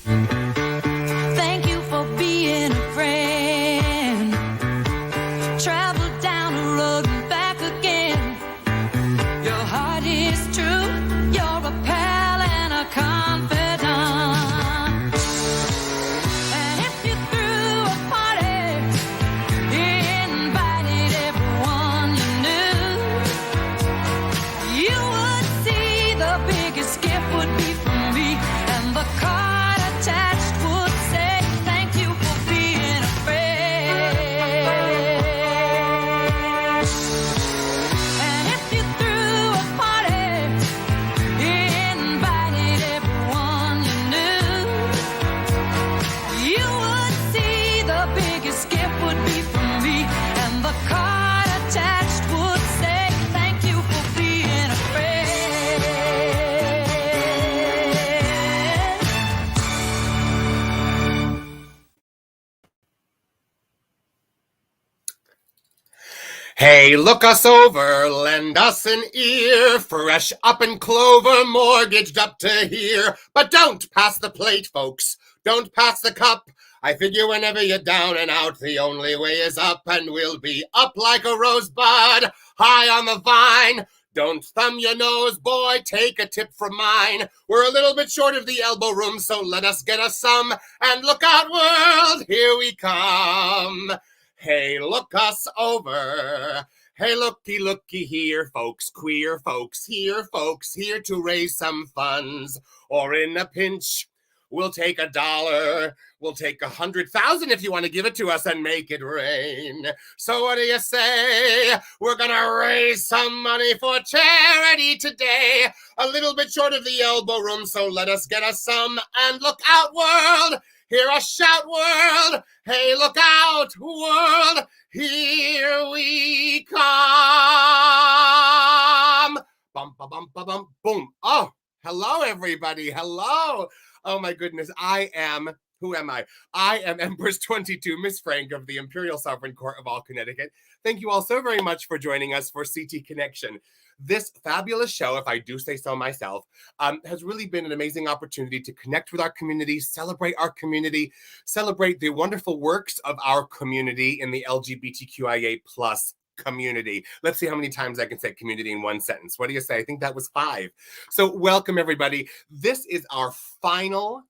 Thank you for being a friend. Travel down the road and back again. Your heart is true. You're a pal and a confidant. And if you threw a party, invited everyone you knew, you would see the biggest gift would be from me, and the card attached would say, thank you for being a friend. And if you threw a party, invited everyone you knew, you would see the biggest gift would be from me, and the card attached would say, thank you for being a friend. Hey, look us over, lend us an ear, fresh up in clover, mortgaged up to here. But don't pass the plate, folks, don't pass the cup. I figure whenever you're down and out, the only way is up, and we'll be up like a rosebud, high on the vine. Don't thumb your nose, boy, take a tip from mine. We're a little bit short of the elbow room, so let us get us some. And look out, world, here we come. Hey, look us over. Hey, looky here, folks, queer folks, here to raise some funds. Or in a pinch, we'll take $1. We'll take 100,000 if you want to give it to us and make it rain. So what do you say? We're gonna raise some money for charity today. A little bit short of the elbow room, so let us get us some. And look out, world. Hear us shout, world. Hey, look out, world. Here we come. Bum, ba, bum, ba, bum, boom. Oh, hello, everybody. Hello. Oh, my goodness. Who am I? I am Empress 22, Miss Frank of the Imperial Sovereign Court of all Connecticut. Thank you all so very much for joining us for CT Connection. This fabulous show, if I do say so myself, has really been an amazing opportunity to connect with our community, celebrate our community, celebrate the wonderful works of our community in the LGBTQIA plus community. Let's see how many times I can say community in one sentence. What do you say? I think that was 5. So welcome, everybody. This is our final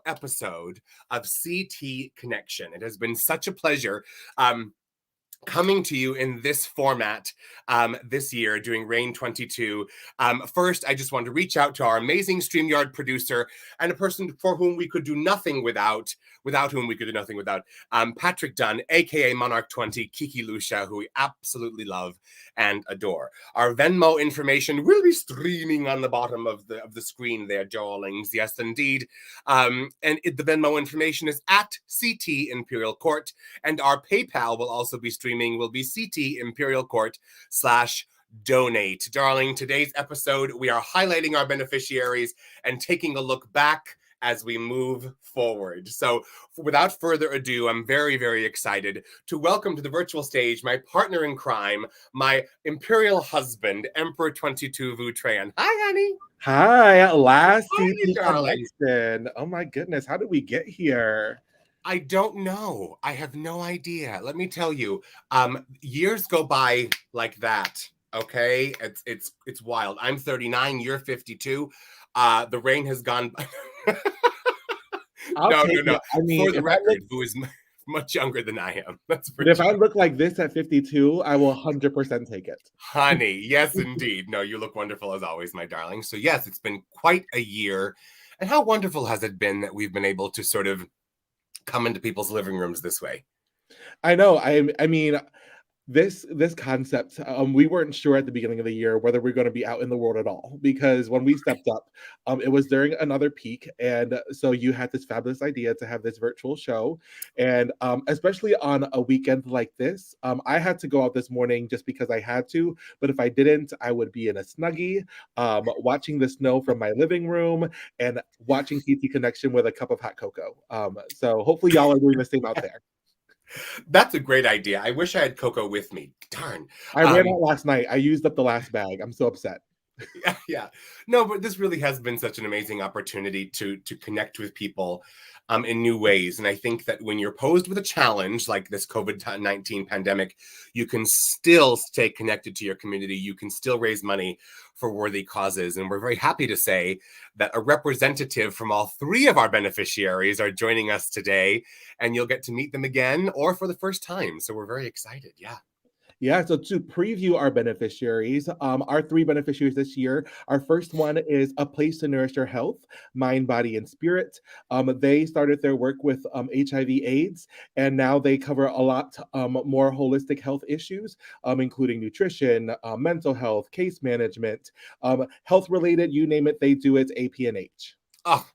episode of CT Connection. It has been such a pleasure coming to you in this format this year doing Reign 22. First, I just want to reach out to our amazing StreamYard producer and a person for whom we could do nothing without whom we could do nothing without, Patrick Dunn, aka Monarch 20, Kiki, Lucia, who we absolutely love and adore. Our Venmo information will be streaming on the bottom of the screen there, darlings. Yes, indeed. And the Venmo information is at CT Imperial Court, and our PayPal will also be streaming, will be CT Imperial Court /donate. Darling, today's episode, we are highlighting our beneficiaries and taking a look back as we move forward. So without further ado, I'm very, very excited to welcome to the virtual stage my partner in crime, my imperial husband, Emperor 22 Vu Tran. Hi, honey. Hi, at last, How are you, darling? connection. Oh my goodness, how did we get here? I don't know. I have no idea. Let me tell you, years go by like that. Okay, it's wild. I'm 39. You're 52. The rain has gone. No. I mean, for the record, who is much younger than I am. That's but if I look like this at 52, I will 100% take it. Honey, yes, indeed. No, you look wonderful as always, my darling. So yes, it's been quite a year. And how wonderful has it been that we've been able to sort of come into people's living rooms this way? I know. I mean, this concept, we weren't sure at the beginning of the year whether we're going to be out in the world at all, because when we stepped up, it was during another peak, and so you had this fabulous idea to have this virtual show, and especially on a weekend like this, I had to go out this morning just because I had to, but if I didn't, I would be in a Snuggie, watching the snow from my living room and watching CT Connection with a cup of hot cocoa. So hopefully y'all are doing the same out there. That's a great idea. I wish I had cocoa with me. Darn. I ran out last night. I used up the last bag. I'm so upset. Yeah, yeah. No, but this really has been such an amazing opportunity to connect with people in new ways. And I think that when you're posed with a challenge like this COVID-19 pandemic, you can still stay connected to your community. You can still raise money for worthy causes. And we're very happy to say that a representative from all three of our beneficiaries are joining us today, and you'll get to meet them again or for the first time. So we're very excited. Yeah. Yeah, so to preview our beneficiaries, our three beneficiaries this year, our first one is A Place to Nourish Your Health, Mind, Body, and Spirit. They started their work with HIV/AIDS, and now they cover a lot more holistic health issues, including nutrition, mental health, case management, health related, you name it, they do it, AP&H. Oh,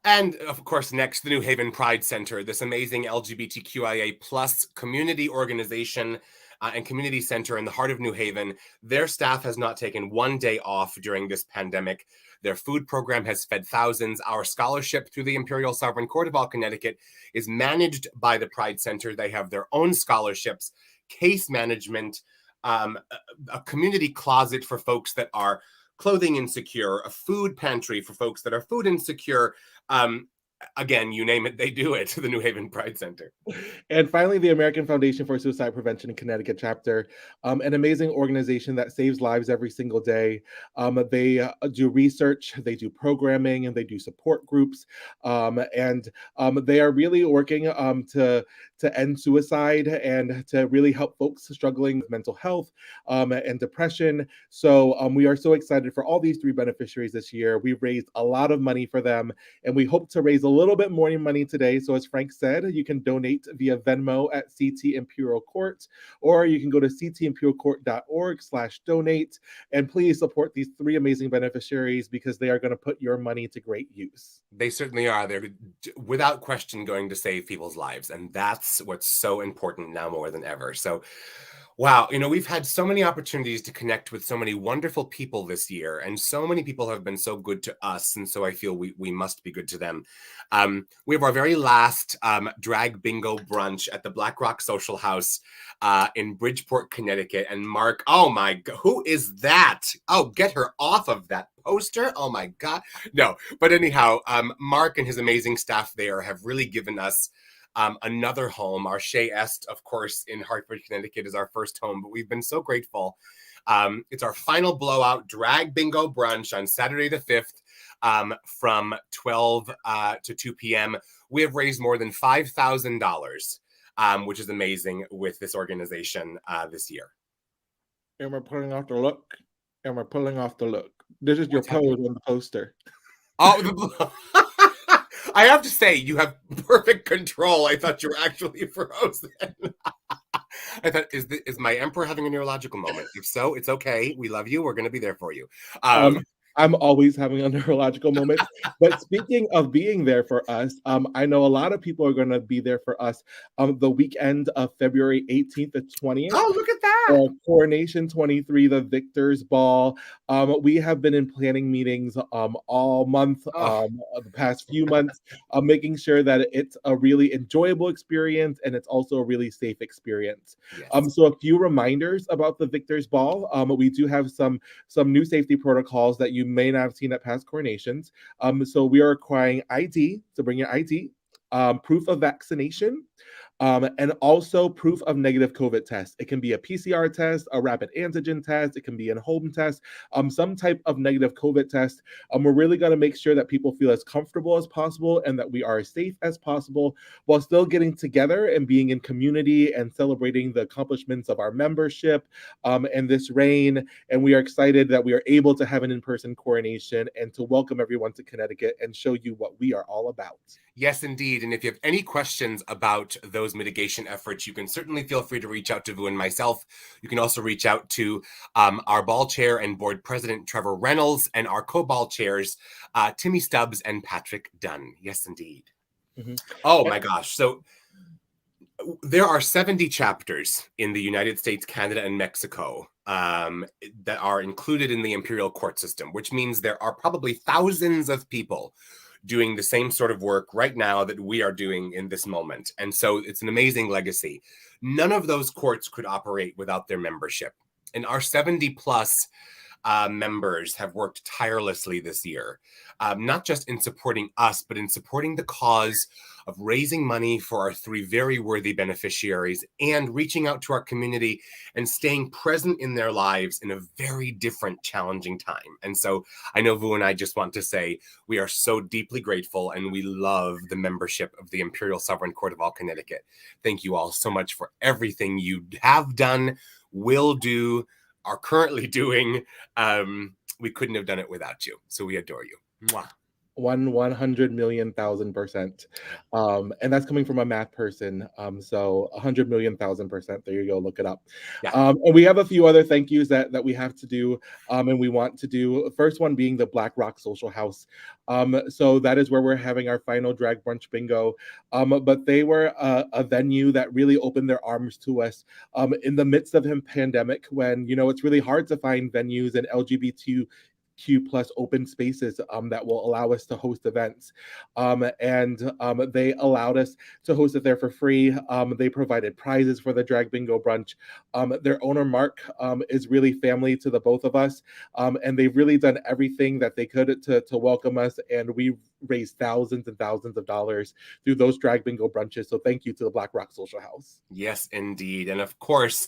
and of course, next, the New Haven Pride Center, this amazing LGBTQIA plus community organization and community center in the heart of New Haven. Their staff has not taken one day off during this pandemic. Their food program has fed thousands. Our scholarship through the Imperial Sovereign Court of all Connecticut is managed by the Pride Center. They have their own scholarships, case management, a community closet for folks that are clothing insecure, a food pantry for folks that are food insecure. Um, Again, you name it, they do it. The New Haven Pride Center. And finally, the American Foundation for Suicide Prevention in Connecticut chapter, an amazing organization that saves lives every single day. They do research, they do programming, and they do support groups. And they are really working to end suicide and to really help folks struggling with mental health and depression. So we are so excited for all these three beneficiaries this year. We've raised a lot of money for them, and we hope to raise a little bit more money today. So as Frank said, you can donate via Venmo at CT Imperial Court, or you can go to ctimperialcourt.org/donate. And please support these three amazing beneficiaries because they are going to put your money to great use. They certainly are. They're without question going to save people's lives. And that's what's so important now more than ever. So, wow, we've had so many opportunities to connect with so many wonderful people this year, and so many people have been so good to us. And so I feel we must be good to them. We have our very last drag bingo brunch at the Black Rock Social House in Bridgeport, Connecticut. And Mark, oh my God, who is that? Oh, get her off of that poster. Oh my God. No, but anyhow, Mark and his amazing staff there have really given us another home. Our Shea Est, of course, in Hartford, Connecticut is our first home, but we've been so grateful. It's our final blowout drag bingo brunch on Saturday the 5th from 12 to 2 p.m. We have raised more than $5,000, which is amazing with this organization this year. And we're pulling off the look. And we're pulling off the look. This is your What's happening? pose on the poster. Oh, I have to say, you have perfect control. I thought you were actually frozen. I thought, is my emperor having a neurological moment? If so, it's okay. We love you. We're going to be there for you. I'm always having a neurological moment. But speaking of being there for us, I know a lot of people are going to be there for us the weekend of February 18th to 20th. Oh, look at that. Coronation 23, the Victor's Ball. We have been in planning meetings all month, the past few months, making sure that it's a really enjoyable experience and it's also a really safe experience. Yes. So a few reminders about the Victor's Ball. We do have some new safety protocols that you may not have seen at past coronations. So we are requiring ID, so bring your ID, proof of vaccination, and also proof of negative COVID test. It can be a PCR test, a rapid antigen test, it can be a home test, some type of negative COVID test. We're really going to make sure that people feel as comfortable as possible and that we are as safe as possible while still getting together and being in community and celebrating the accomplishments of our membership and this reign. And we are excited that we are able to have an in-person coronation and to welcome everyone to Connecticut and show you what we are all about. Yes, indeed. And if you have any questions about those mitigation efforts, you can certainly feel free to reach out to Vu and myself. You can also reach out to our ball chair and board president, Trevor Reynolds, and our co-ball chairs, Timmy Stubbs and Patrick Dunn. Yes, indeed. Mm-hmm. Oh, my gosh. So there are 70 chapters in the United States, Canada, and Mexico that are included in the imperial court system, which means there are probably thousands of people doing the same sort of work right now that we are doing in this moment. And so it's an amazing legacy. None of those courts could operate without their membership. And our 70 plus members have worked tirelessly this year, not just in supporting us, but in supporting the cause of raising money for our 3 very worthy beneficiaries and reaching out to our community and staying present in their lives in a very different, challenging time. And so I know Vu and I just want to say we are so deeply grateful and we love the membership of the Imperial Sovereign Court of all Connecticut. Thank you all so much for everything you have done, will do, are currently doing. We couldn't have done it without you. So we adore you. Mwah. 100,000,000%. And that's coming from a math person. So 100,000,000%. There you go. Look it up. Yeah. And we have a few other thank yous that we have to do. And we want to do. First one being the Black Rock Social House. So that is where we're having our final drag brunch bingo. But they were a venue that really opened their arms to us in the midst of a pandemic when, it's really hard to find venues and LGBTQ plus open spaces that will allow us to host events. And they allowed us to host it there for free. They provided prizes for the drag bingo brunch. Their owner, Mark, is really family to the both of us. And they've really done everything that they could to welcome us. And we raised thousands and thousands of dollars through those drag bingo brunches. So thank you to the Black Rock Social House. Yes, indeed. And of course,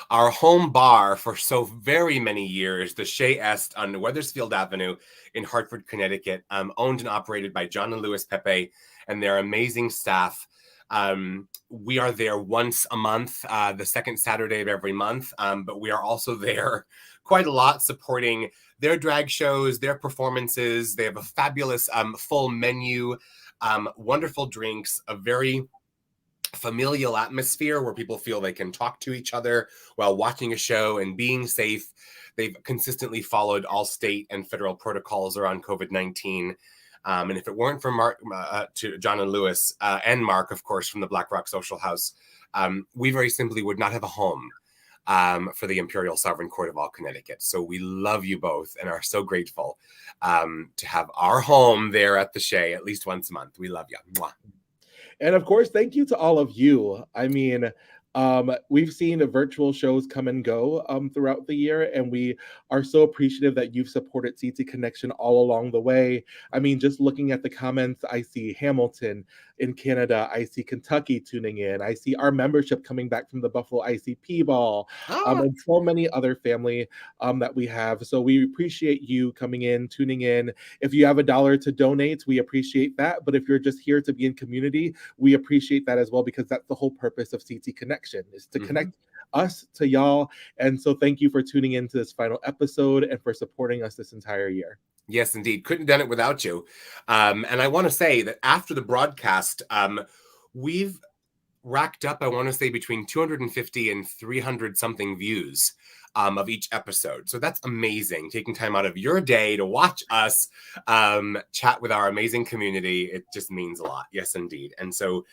our home bar for so very many years, the Chez Est on Wethersfield Avenue in Hartford, Connecticut, owned and operated by John and Louis Pepe and their amazing staff. We are there once a month, the second Saturday of every month, but we are also there quite a lot supporting their drag shows, their performances. They have a fabulous full menu, wonderful drinks, a very familial atmosphere where people feel they can talk to each other while watching a show and being safe. They've consistently followed all state and federal protocols around COVID-19. And if it weren't for Mark, to John and Louis, and Mark, of course, from the Black Rock Social House, we very simply would not have a home for the Imperial Sovereign Court of all Connecticut. So we love you both and are so grateful to have our home there at the Chez at least once a month. We love you. Mwah. And of course, thank you to all of you. I mean, we've seen virtual shows come and go throughout the year, and we are so appreciative that you've supported CT Connection all along the way. I mean, just looking at the comments, I see Hamilton in Canada. I see Kentucky tuning in. I see our membership coming back from the Buffalo ICP Ball, and so many other family that we have. So we appreciate you coming in, tuning in. If you have $1 to donate, we appreciate that. But if you're just here to be in community, we appreciate that as well, because that's the whole purpose of CT Connection, is to connect us to y'all. And so thank you for tuning into this final episode and for supporting us this entire year. Yes, indeed. Couldn't have done it without you. And I want to say that after the broadcast, we've racked up, I want to say, between 250 and 300 something views of each episode. So that's amazing. Taking time out of your day to watch us chat with our amazing community. It just means a lot. Yes, indeed. And so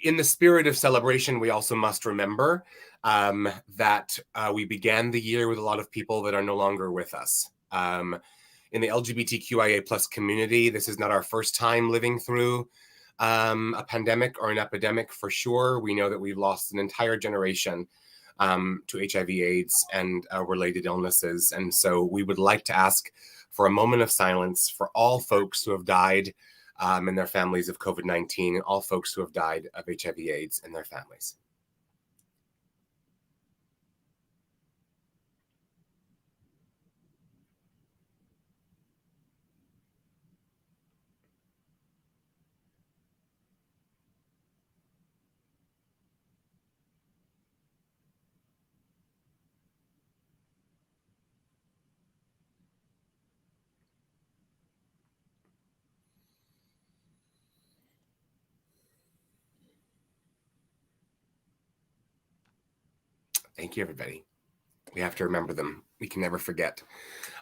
in the spirit of celebration, we also must remember that we began the year with a lot of people that are no longer with us. In the LGBTQIA plus community, this is not our first time living through a pandemic or an epidemic for sure. We know that we've lost an entire generation to HIV/AIDS and related illnesses. And so we would like to ask for a moment of silence for all folks who have died and their families of COVID-19, and all folks who have died of HIV/AIDS and their families. Thank you, everybody. We have to remember them. We can never forget.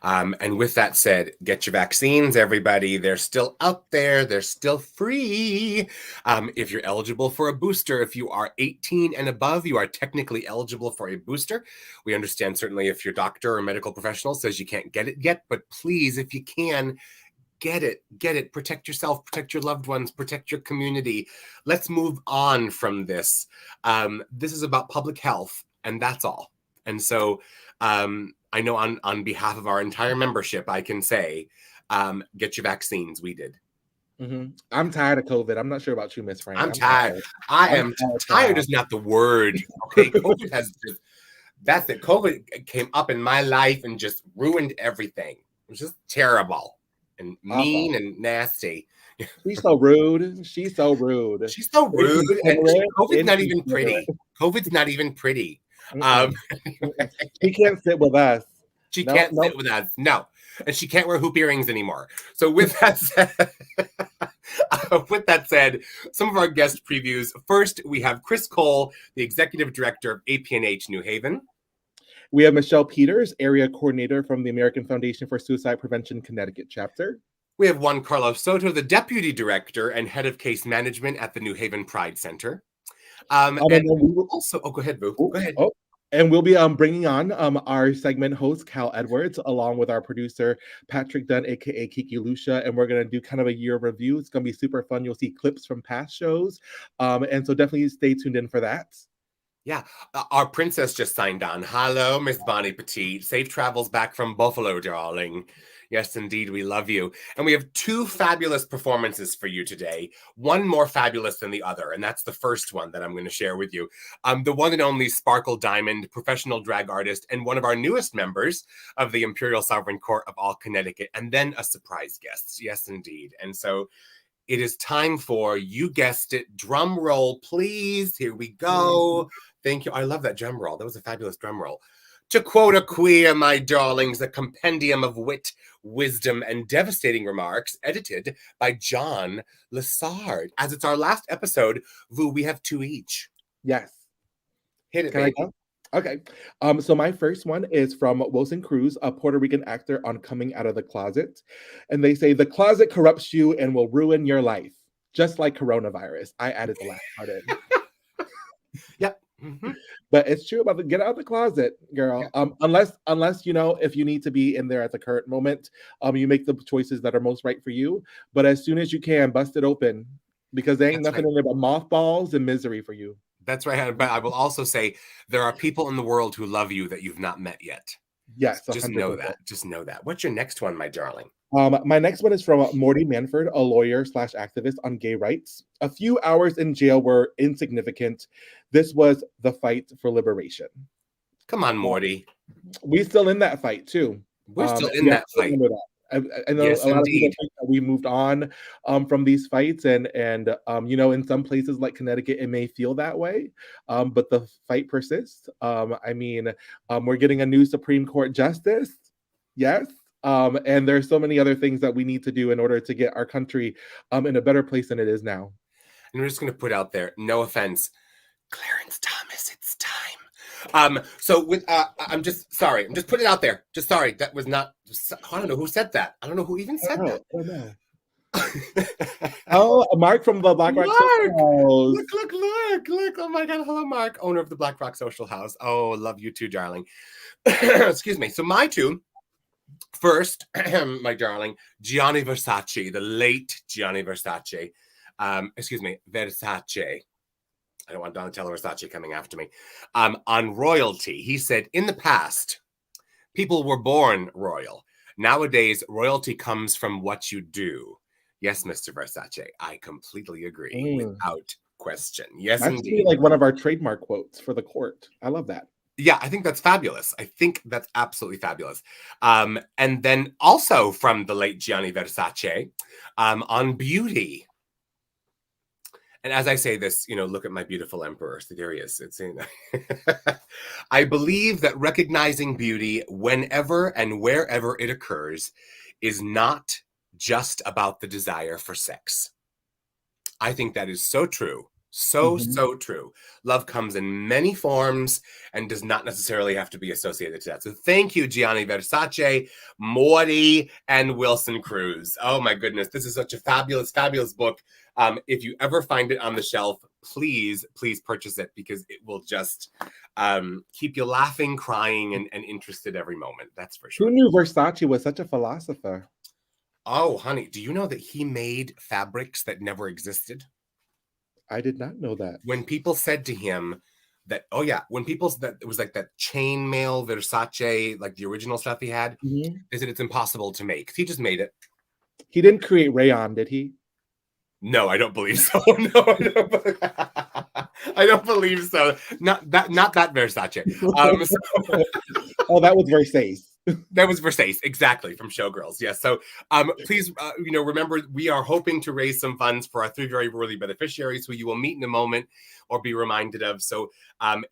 And with that said, get your vaccines, everybody. They're still out there. They're still free. If you're eligible for a booster, if you are 18 and above, you are technically eligible for a booster. We understand certainly if your doctor or medical professional says you can't get it yet, but please, if you can, get it. Protect yourself, protect your loved ones, protect your community. Let's move on from this. This is about public health, and that's all. And so I know on behalf of our entire membership, I can say, get your vaccines. We did. I'm tired of COVID. I'm not sure about you, Miss Frank. I'm I'm tired. tired. I I'm am tired, tired child. is not the word. Okay, COVID has just that's it. COVID came up in my life and just ruined everything. It was just terrible and Awful. mean and nasty. She's so rude. She's so rude. She's so rude, and Inconsiderate. COVID's not even Inconsiderate. pretty. COVID's not even pretty. Um, Mm-mm. Mm-mm. She can't sit with us. she No, can't no. sit with us. No, and she can't wear hoop earrings anymore. So with that said, some of our guest previews. First, we have Chris Cole, the executive director of APNH New Haven. We have Michelle Peters, area coordinator from the American Foundation for Suicide Prevention Connecticut chapter. We have Juan Carlos Soto, the deputy director and head of case management at the New Haven Pride Center. And And then we will, also, go ahead, Boo. Go ahead. and we'll be bringing on our segment host, Cal Edwards, along with our producer, Patrick Dunn, aka Kiki Lucia. And we're going to do kind of a year review. It's going to be super fun. You'll see clips from past shows. And so definitely stay tuned in for that. Yeah, our princess just signed on. Hello, Miss Bonnie Petite. Safe travels back from Buffalo, darling. Yes, indeed, we love you. And we have two fabulous performances for you today. One more fabulous than the other, and that's the first one that I'm going to share with you. The one and only Sparkle Diamond, professional drag artist, and one of our newest members of the Imperial Sovereign Court of all Connecticut, and then a surprise guest. Yes, indeed. And so it is time for, you guessed it, drum roll, please. Here we go. Thank you. I love that drum roll. That was a fabulous drum roll. To quote a queer, my darlings, a compendium of wit, wisdom, and devastating remarks, edited by John Lessard. As it's our last episode, Vu, we have two each. Yes. Hit it, Can baby. I go? Okay. So my first one is from Wilson Cruz, a Puerto Rican actor on Coming Out of the Closet. And they say, the closet corrupts you and will ruin your life, just like coronavirus. I added the last part in. Yep. Mm-hmm. But it's true about the get out of the closet, girl. Yeah. Unless you know, if you need to be in there at the current moment, you make the choices that are most right for you. But as soon as you can, bust it open, because there ain't nothing in there but mothballs and misery for you. That's right. But I will also say there are people in the world who love you that you've not met yet. Yes, just 100%. know that. Just know that. What's your next one, my darling? My next one is from Morty Manford, a lawyer/activist on gay rights. A few hours in jail were insignificant. This was the fight for liberation. Come on, Morty. We still in that fight too. We're still in that fight. I know Yes, a lot indeed. of people think that we moved on from these fights, and you know, in some places like Connecticut, it may feel that way, but the fight persists. I mean, we're getting a new Supreme Court justice. Yes. And there's so many other things that we need to do in order to get our country in a better place than it is now. And we're just going to put out there, no offense, Clarence Thomas, it's time. So with I'm just putting it out there. Just sorry, that was not. I don't know who said that. I don't know who even said that. I don't know. Oh, Mark from the Black Rock Social House. Look! Oh my God! Hello, Mark, owner of the Black Rock Social House. Oh, love you too, darling. Excuse me. So my two. First, my darling, Gianni Versace, the late Gianni Versace. Versace. I don't want Donatella Versace coming after me. On royalty, he said, in the past, people were born royal. Nowadays, royalty comes from what you do. Yes, Mr. Versace, I completely agree without question. Yes, that's indeed. Like one of our trademark quotes for the court. I love that. Yeah, I think that's fabulous. I think that's absolutely fabulous. And then also from the late Gianni Versace on beauty. And as I say this, you know, look at my beautiful emperor. So there he is. It's in. I believe that recognizing beauty whenever and wherever it occurs is not just about the desire for sex. I think that is so true. So true. Love comes in many forms and does not necessarily have to be associated to that. So thank you, Gianni Versace, Morty, and Wilson Cruz. Oh my goodness. This is such a fabulous, fabulous book. If you ever find it on the shelf, please purchase it, because it will just keep you laughing, crying, and interested every moment. That's for sure. Who knew Versace was such a philosopher? Oh, honey, do you know that he made fabrics that never existed? I did not know that. When people said to him, that, oh yeah, when people that it was like that chainmail Versace, like the original stuff he had, Mhm. they said it's impossible to make. He just made it. He didn't create rayon, did he? No, I don't believe so. No, I don't believe so. Not that Versace. So Oh, that was Versace. that was Versace, exactly, from Showgirls. Yes. So please, remember, we are hoping to raise some funds for our 3 very worthy beneficiaries who you will meet in a moment or be reminded of. So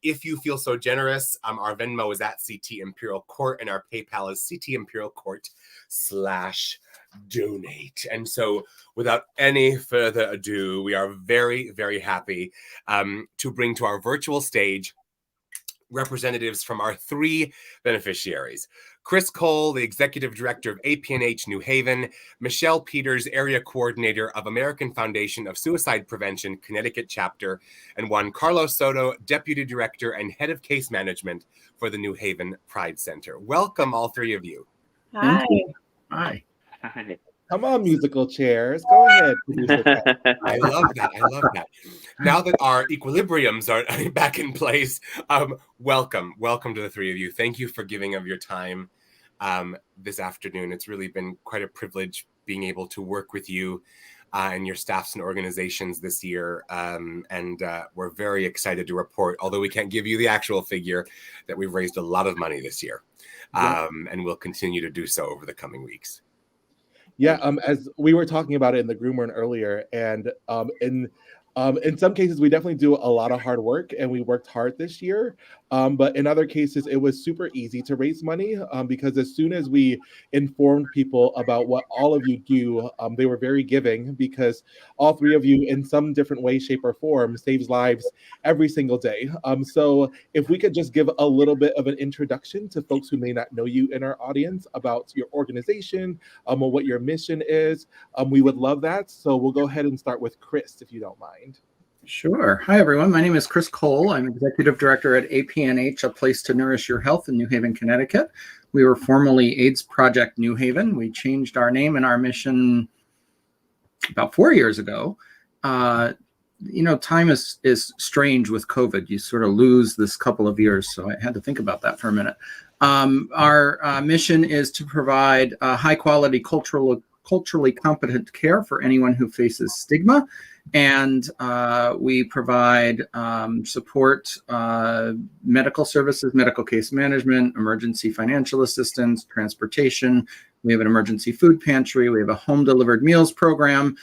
if you feel so generous, our Venmo is at CT Imperial Court and our PayPal is ctimperialcourt/donate. And so without any further ado, we are very, very happy to bring to our virtual stage representatives from our 3 beneficiaries. Chris Cole, the Executive Director of APNH New Haven, Michelle Peters, Area Coordinator of American Foundation of Suicide Prevention, Connecticut Chapter, and Juan Carlos Soto, Deputy Director and Head of Case Management for the New Haven Pride Center. Welcome, all 3 of you. Hi. Thank you. Hi. Hi. Come on, musical chairs. Go ahead, producer Ted. I love that. I love that. Now that our equilibriums are back in place, welcome to the 3 of you. Thank you for giving of your time this afternoon. It's really been quite a privilege being able to work with you and your staffs and organizations this year. And we're very excited to report, although we can't give you the actual figure, that we've raised a lot of money this year. And we'll continue to do so over the coming weeks. Yeah, as we were talking about it in the groom room earlier, and in some cases we definitely do a lot of hard work, and we worked hard this year. But in other cases, it was super easy to raise money because as soon as we informed people about what all of you do, they were very giving because all 3 of you, in some different way, shape, or form, saves lives every single day. So if we could just give a little bit of an introduction to folks who may not know you in our audience about your organization, or what your mission is, we would love that. So we'll go ahead and start with Chris, if you don't mind. Sure. Hi, everyone. My name is Chris Cole. I'm Executive Director at APNH, A Place to Nourish Your Health in New Haven, Connecticut. We were formerly AIDS Project New Haven. We changed our name and our mission about 4 years ago. Time is strange with COVID. You sort of lose this couple of years, so I had to think about that for a minute. Our mission is to provide high-quality, culturally competent care for anyone who faces stigma. And we provide support, medical services, medical case management, emergency financial assistance, transportation. We have an emergency food pantry. We have a home delivered meals program.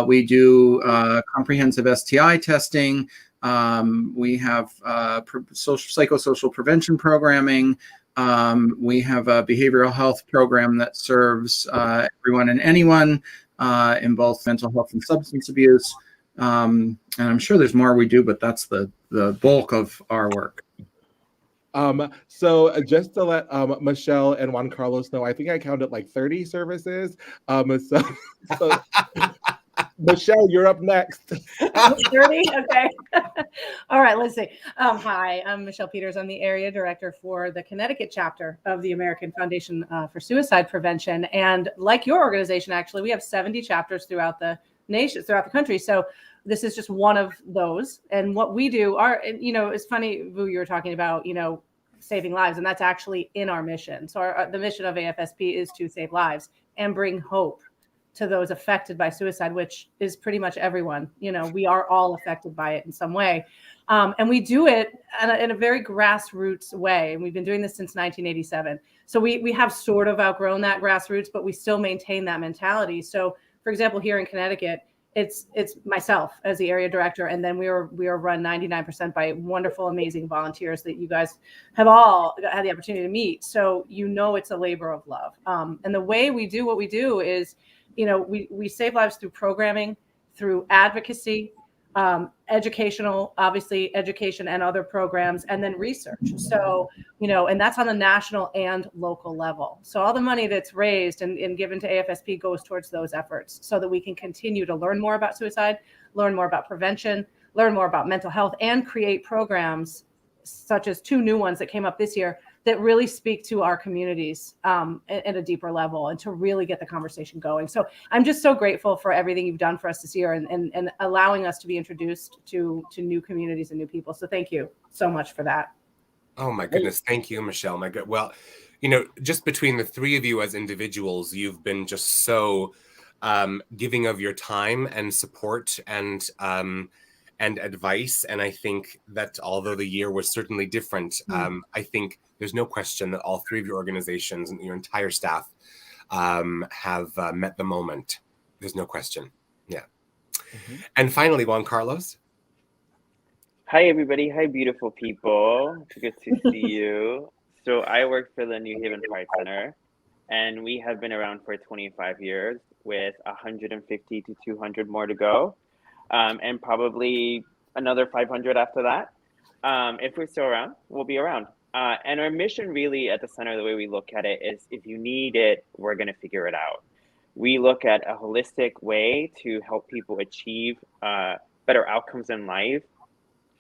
We do comprehensive STI testing. We have psychosocial prevention programming. We have a behavioral health program that serves everyone and anyone in both mental health and substance abuse. And I'm sure there's more we do, but that's the bulk of our work. So just to let Michelle and Juan Carlos know, I think I counted like 30 services. So Michelle, you're up next. 30? Okay. All right, let's see. Hi, I'm Michelle Peters. I'm the area director for the Connecticut chapter of the American Foundation for Suicide Prevention. And like your organization, actually, we have 70 chapters throughout the nation, throughout the country. So this is just one of those. And what we do it's funny, Vu, you were talking about, saving lives, and that's actually in our mission. So the mission of AFSP is to save lives and bring hope to those affected by suicide, which is pretty much everyone. We are all affected by it in some way. And we do it in a very grassroots way. And we've been doing this since 1987. So we have sort of outgrown that grassroots, but we still maintain that mentality. So for example, here in Connecticut, it's myself as the area director, and then we are run 99% by wonderful, amazing volunteers that you guys have all had the opportunity to meet. So it's a labor of love. And the way we do what we do is, we save lives through programming, through advocacy, educational, obviously education and other programs, and then research. So, and that's on the national and local level. So all the money that's raised and given to AFSP goes towards those efforts so that we can continue to learn more about suicide, learn more about prevention, learn more about mental health, and create programs such as 2 new ones that came up this year that really speak to our communities at a deeper level and to really get the conversation going. So I'm just so grateful for everything you've done for us this year and allowing us to be introduced to new communities and new people. So thank you so much for that. Oh my goodness. Thank you, Michelle. My good. Well, just between the three of you as individuals, you've been just so giving of your time and support and advice. And I think that although the year was certainly different, I think there's no question that all three of your organizations and your entire staff have met the moment. There's no question. Yeah. Mm-hmm. And finally, Juan Carlos. Hi, everybody. Hi, beautiful people. Good to see you. So I work for the New Haven Pride Center, and we have been around for 25 years with 150 to 200 more to go, and probably another 500 after that. If we're still around, we'll be around. And our mission really at the center, the way we look at it is if you need it, we're going to figure it out. We look at a holistic way to help people achieve better outcomes in life.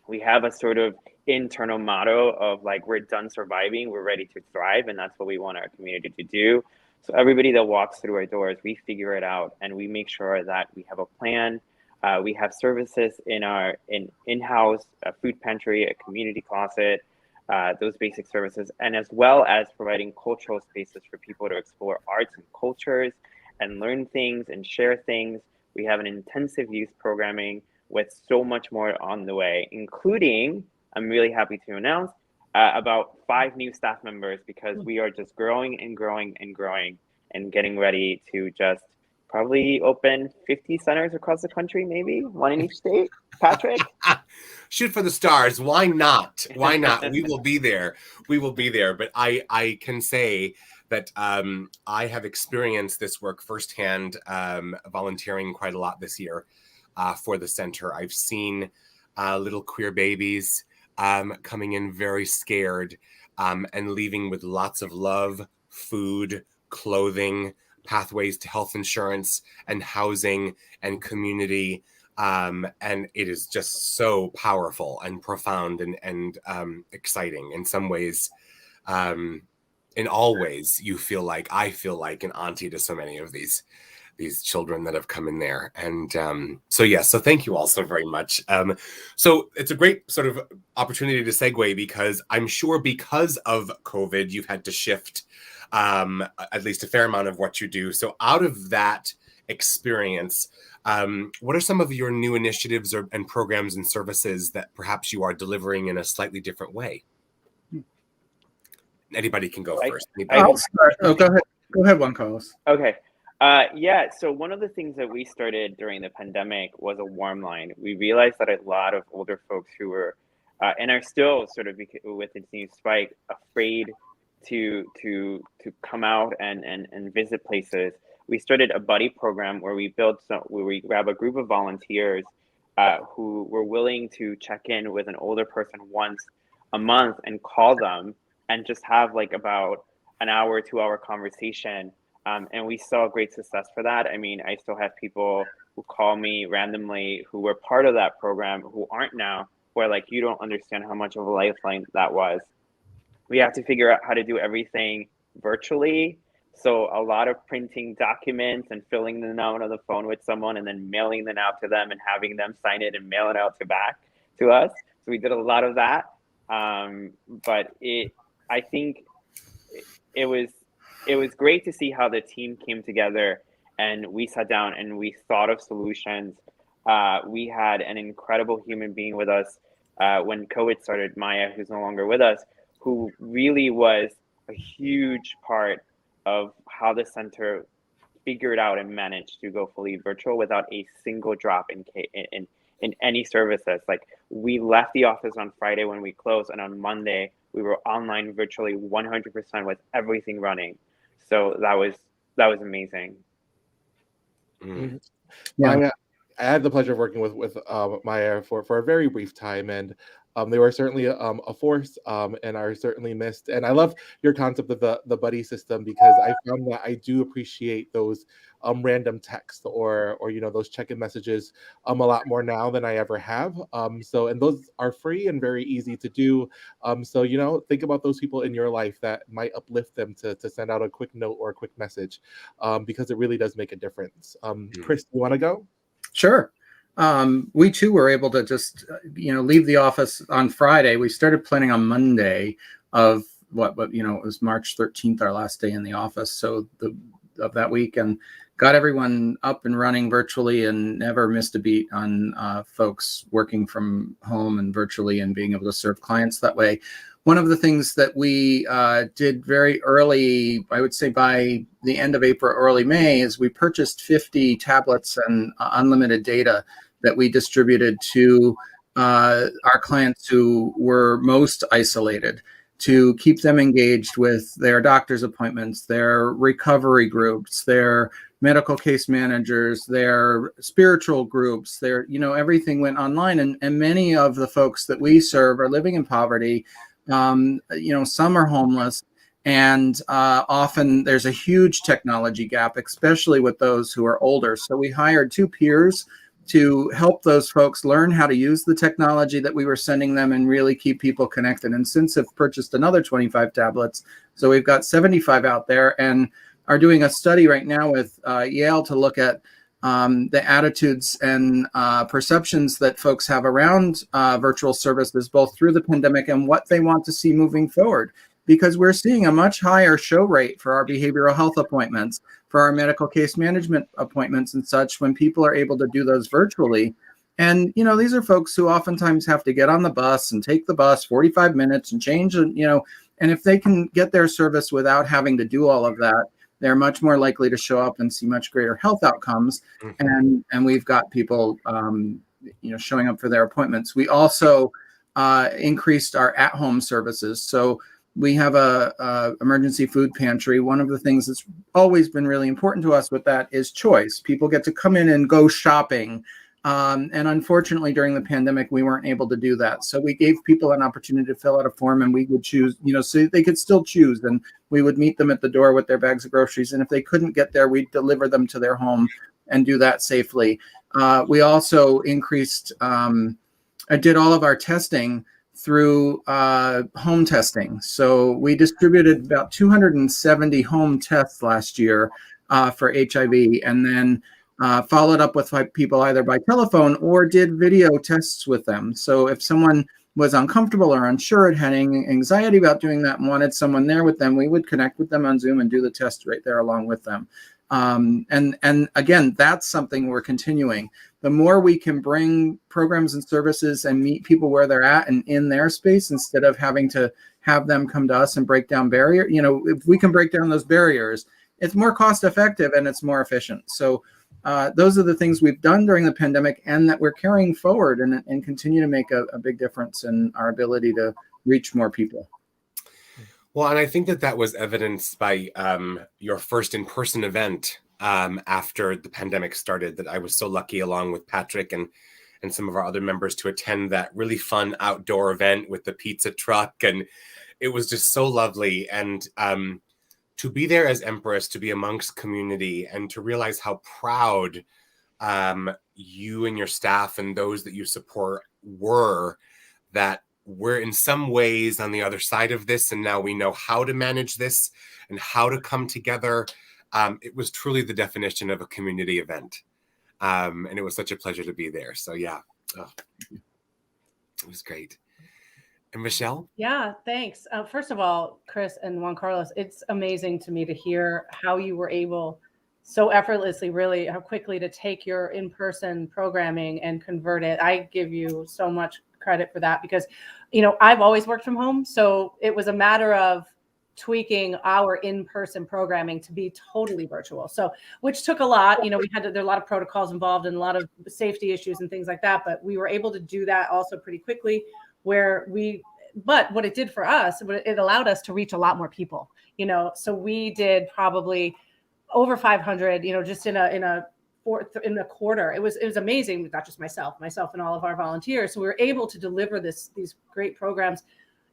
We have a sort of internal motto of like, we're done surviving, we're ready to thrive. And that's what we want our community to do. So everybody that walks through our doors, we figure it out and we make sure that we have a plan. We have services in our in-house food pantry, a community closet, those basic services, and as well as providing cultural spaces for people to explore arts and cultures and learn things and share things. We have an intensive youth programming with so much more on the way, including, I'm really happy to announce, about 5 new staff members because we are just growing and growing and growing and getting ready to just probably open 50 centers across the country, maybe 1 in each state. Patrick? Shoot for the stars. Why not? Why not? We will be there. We will be there. But I can say that I have experienced this work firsthand, volunteering quite a lot this year for the center. I've seen little queer babies coming in very scared and leaving with lots of love, food, clothing, pathways to health insurance and housing and community. And it is just so powerful and profound and exciting in some ways. In all ways, I feel like an auntie to so many of these children that have come in there. And so thank you all so very much. So it's a great sort of opportunity to segue because I'm sure because of COVID, you've had to shift at least a fair amount of what you do. So out of that experience, what are some of your new initiatives and programs and services that perhaps you are delivering in a slightly different way? Anybody can go first. I'll start. Oh, go ahead. Go ahead, Juan Carlos. Okay. So one of the things that we started during the pandemic was a warm line. We realized that a lot of older folks who were and are still sort of with this new spike afraid to come out and visit places. We started a buddy program where we grab a group of volunteers who were willing to check in with an older person once a month and call them and just have like about an hour, 2-hour conversation. And we saw great success for that. I mean, I still have people who call me randomly who were part of that program who aren't now, who are like, you don't understand how much of a lifeline that was. We have to figure out how to do everything virtually. So a lot of printing documents and filling them out on the phone with someone and then mailing them out to them and having them sign it and mail it out back to us. So we did a lot of that. But I think it was great to see how the team came together and we sat down and we thought of solutions. We had an incredible human being with us when COVID started, Maya, who's no longer with us, who really was a huge part of how the center figured out and managed to go fully virtual without a single drop in any services. Like we left the office on Friday when we closed, and on Monday we were online virtually 100% with everything running. So that was amazing. Mm-hmm. Yeah. I had the pleasure of working with Maya for a very brief time, and They were certainly a force, and are certainly missed. And I love your concept of the buddy system, because I found that I do appreciate those random texts, or those check-in messages a lot more now than I ever have. And those are free and very easy to do. Think about those people in your life that might uplift them to send out a quick note or a quick message, because it really does make a difference. Chris, you want to go? Sure. We too were able to just, leave the office on Friday. We started planning on Monday of it was March 13th, our last day in the office. So of that week, and got everyone up and running virtually, and never missed a beat on folks working from home and virtually, and being able to serve clients that way. One of the things that we did very early, I would say by the end of April, early May, is we purchased 50 tablets and unlimited data that we distributed to our clients who were most isolated, to keep them engaged with their doctor's appointments, their recovery groups, their medical case managers, their spiritual groups, everything went online. And many of the folks that we serve are living in poverty. Some are homeless, and often there's a huge technology gap, especially with those who are older. So we hired 2 peers to help those folks learn how to use the technology that we were sending them, and really keep people connected. And since have purchased another 25 tablets, so we've got 75 out there, and are doing a study right now with Yale to look at the attitudes and perceptions that folks have around virtual services, both through the pandemic and what they want to see moving forward. Because we're seeing a much higher show rate for our behavioral health appointments, for our medical case management appointments and such, when people are able to do those virtually. And, these are folks who oftentimes have to get on the bus and take the bus 45 minutes and change, and if they can get their service without having to do all of that, they're much more likely to show up and see much greater health outcomes. And we've got people, showing up for their appointments. We also increased our at-home services. So we have a emergency food pantry. One of the things that's always been really important to us with that is choice. People get to come in and go shopping. And unfortunately, during the pandemic, we weren't able to do that. So we gave people an opportunity to fill out a form, and we would choose, so they could still choose. And we would meet them at the door with their bags of groceries. And if they couldn't get there, we'd deliver them to their home and do that safely. We also increased, I did all of our testing through home testing. So we distributed about 270 home tests last year for HIV, and then followed up with people either by telephone or did video tests with them. So if someone was uncomfortable or unsure, had anxiety about doing that and wanted someone there with them, we would connect with them on Zoom and do the test right there along with them. And again, that's something we're continuing. The more we can bring programs and services and meet people where they're at and in their space, instead of having to have them come to us and break down barriers, if we can break down those barriers, it's more cost effective and it's more efficient. So those are the things we've done during the pandemic, and that we're carrying forward and continue to make a big difference in our ability to reach more people. Well, and I think that was evidenced by your first in-person event after the pandemic started, that I was so lucky, along with Patrick and some of our other members, to attend that really fun outdoor event with the pizza truck. And it was just so lovely. And to be there as Empress, to be amongst community, and to realize how proud you and your staff and those that you support were, that we're in some ways on the other side of this, and now we know how to manage this and how to come together. It was truly the definition of a community event. And it was such a pleasure to be there. So yeah, it was great. And Michelle? Yeah, thanks. First of all, Chris and Juan Carlos, it's amazing to me to hear how you were able so effortlessly, really, how quickly to take your in-person programming and convert it. I give you so much credit for that, because, I've always worked from home. So it was a matter of tweaking our in-person programming to be totally virtual. So, which took a lot, there are a lot of protocols involved and a lot of safety issues and things like that. But we were able to do that also pretty quickly, but what it did for us, it allowed us to reach a lot more people, so we did probably over 500, just in a in a quarter. It was amazing. Not just myself and all of our volunteers. So we were able to deliver these great programs,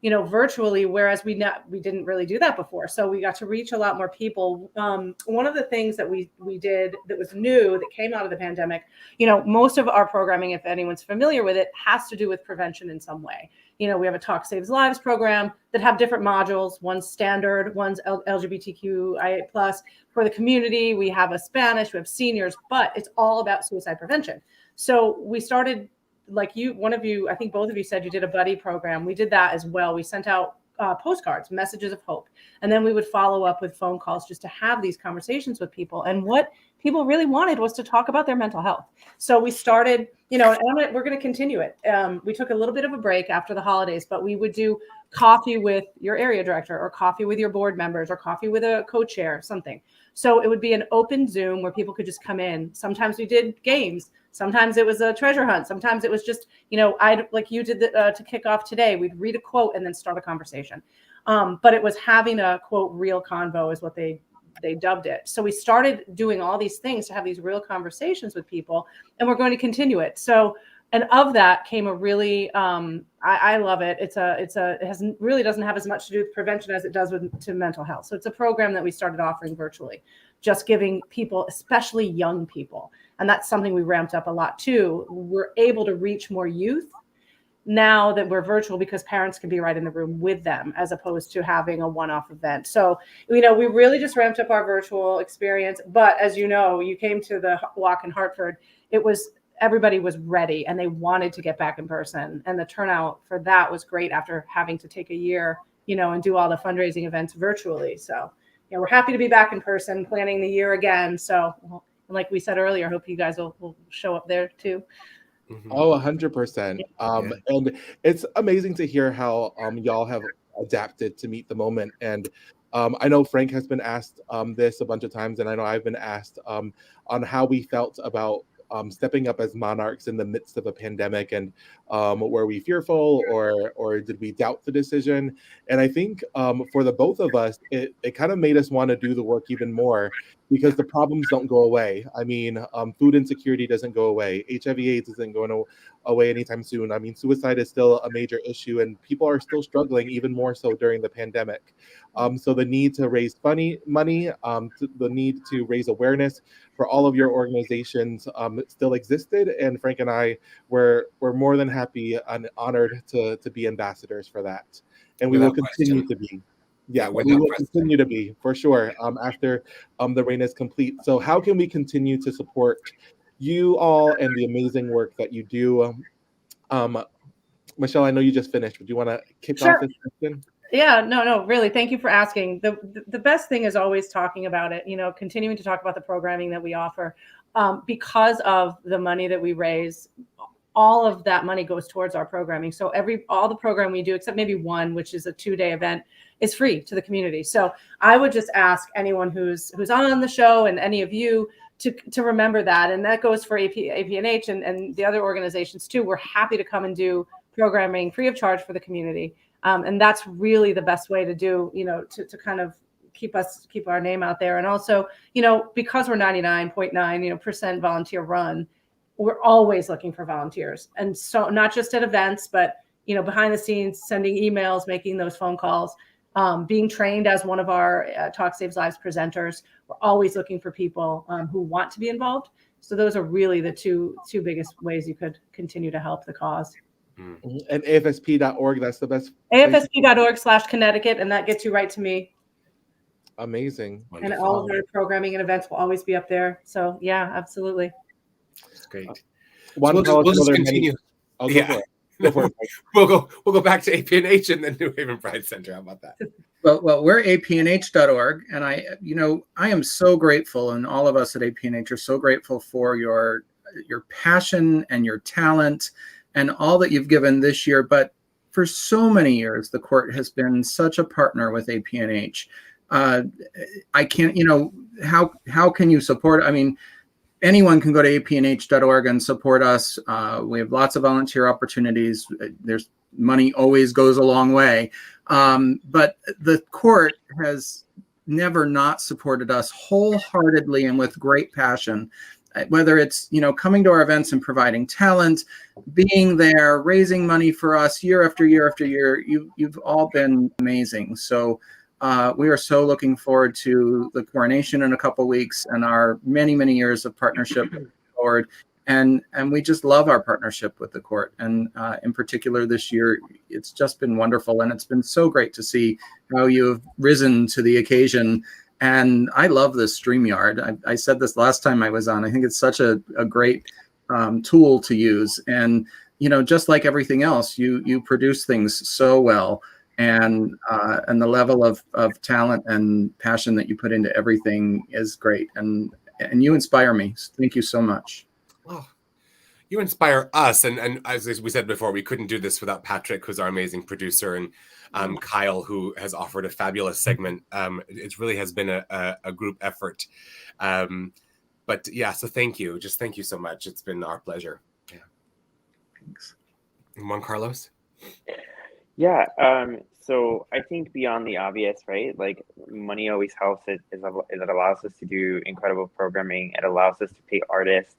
virtually, whereas we didn't really do that before. So we got to reach a lot more people. One of the things that we did that was new, that came out of the pandemic, most of our programming, if anyone's familiar with it, has to do with prevention in some way. We have a Talk Saves Lives program that have different modules. One's standard, one's LGBTQIA+. For the community, we have a Spanish, we have seniors, but it's all about suicide prevention. So we started, like I think both of you said you did a buddy program. We did that as well. We sent out postcards, messages of hope. And then we would follow up with phone calls just to have these conversations with people. And what people really wanted was to talk about their mental health. So we started, and we're going to continue it. We took a little bit of a break after the holidays, but we would do coffee with your area director, or coffee with your board members, or coffee with a co-chair, something. So it would be an open Zoom where people could just come in. Sometimes we did games. Sometimes it was a treasure hunt. Sometimes it was just, like you did to kick off today, we'd read a quote and then start a conversation. But it was having a, quote, real convo is what they dubbed it. So we started doing all these things to have these real conversations with people, and we're going to continue it. So, and of that came a really, I love it. It really doesn't have as much to do with prevention as it does to mental health. So it's a program that we started offering virtually, just giving people, especially young people. And that's something we ramped up a lot too. We're able to reach more youth now that we're virtual, because parents can be right in the room with them, as opposed to having a one-off event. So, we really just ramped up our virtual experience. But as you know, you came to the walk in Hartford, everybody was ready and they wanted to get back in person. And the turnout for that was great after having to take a year, and do all the fundraising events virtually. So, we're happy to be back in person, planning the year again. So, like we said earlier, I hope you guys will show up there too. Oh, 100%. And it's amazing to hear how y'all have adapted to meet the moment. And I know Frank has been asked this a bunch of times, and I know I've been asked on how we felt about stepping up as monarchs in the midst of a pandemic, and were we fearful or did we doubt the decision? And I think for the both of us, it kind of made us want to do the work even more, because the problems don't go away. I mean, food insecurity doesn't go away. HIV/AIDS isn't going away anytime soon. I mean, suicide is still a major issue, and people are still struggling even more so during the pandemic. So the need to raise money, the need to raise awareness for all of your organizations still existed, and Frank and I were more than happy and honored to be ambassadors for that, and we will continue to be. Yeah, we will continue to be, for sure, after the reign is complete. So how can we continue to support you all and the amazing work that you do? Michelle, I know you just finished. Would you want to kick off this question? Yeah, no, really. Thank you for asking. The best thing is always talking about it, continuing to talk about the programming that we offer. Because of the money that we raise, all of that money goes towards our programming. So all the program we do, except maybe one, which is a 2-day event, is free to the community. So I would just ask anyone who's on the show, and any of you, to remember that. And that goes for APNH and the other organizations too. We're happy to come and do programming free of charge for the community. And that's really the best way to do, to kind of keep our name out there. And also, because we're 99.9%, volunteer run, we're always looking for volunteers. And so not just at events, but, behind the scenes, sending emails, making those phone calls, being trained as one of our Talk Saves Lives presenters. We're always looking for people who want to be involved. So those are really the two biggest ways you could continue to help the cause. And AFSP.org, that's the best. AFSP.org/Connecticut, and that gets you right to me. Amazing. Wonderful. And all of our programming and events will always be up there. So yeah, absolutely. That's great. We'll just continue. We'll go back to APNH and then New Haven Pride Center. How about that? Well, we're APNH.org, and I am so grateful, and all of us at APNH are so grateful for your passion and your talent and all that you've given this year. But for so many years, the court has been such a partner with APNH. I can't, how can you support? I mean, anyone can go to apnh.org and support us. We have lots of volunteer opportunities. There's money always goes a long way. But the court has never not supported us wholeheartedly and with great passion. whether it's, coming to our events and providing talent, being there, raising money for us year after year after year, you've all been amazing. So we are so looking forward to the coronation in a couple weeks and our many, many years of partnership forward. And we just love our partnership with the court. And in particular this year, it's just been wonderful. And it's been so great to see how you've risen to the occasion. And I love this StreamYard. I said this last time I was on. I think it's such a great tool to use. And, just like everything else, you produce things so well. And the level of talent and passion that you put into everything is great. And you inspire me. Thank you so much. Oh, you inspire us. And as we said before, we couldn't do this without Patrick, who's our amazing producer, and Kyle, who has offered a fabulous segment. It really has been a group effort. But yeah, so thank you. Just thank you so much. It's been our pleasure. Yeah. Thanks. Juan Carlos? Yeah. So I think beyond the obvious, right? Like money always helps. It allows us to do incredible programming. It allows us to pay artists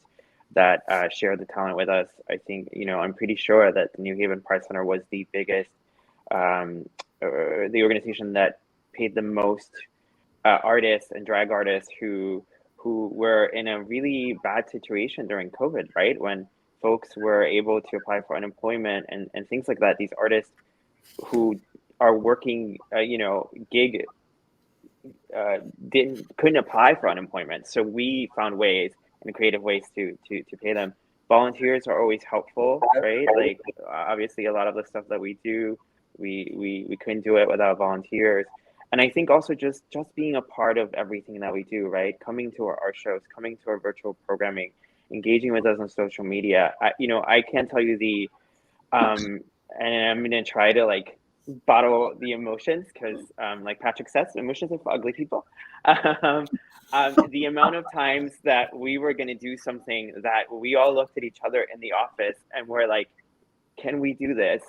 that share the talent with us. I think, I'm pretty sure that the New Haven Pride Center was the biggest, the organization that paid the most artists and drag artists who were in a really bad situation during COVID, right? When folks were able to apply for unemployment and things like that. These artists who are working, gig, couldn't apply for unemployment. So we found ways and creative ways to pay them. Volunteers are always helpful, right? Like obviously a lot of the stuff that we do, we couldn't do it without volunteers. And I think also just being a part of everything that we do, right? Coming to our art shows, coming to our virtual programming, engaging with us on social media. I can't tell you and I'm gonna try to bottle the emotions because like Patrick says, emotions are for ugly people. The amount of times that we were going to do something that we all looked at each other in the office and we're like, can we do this?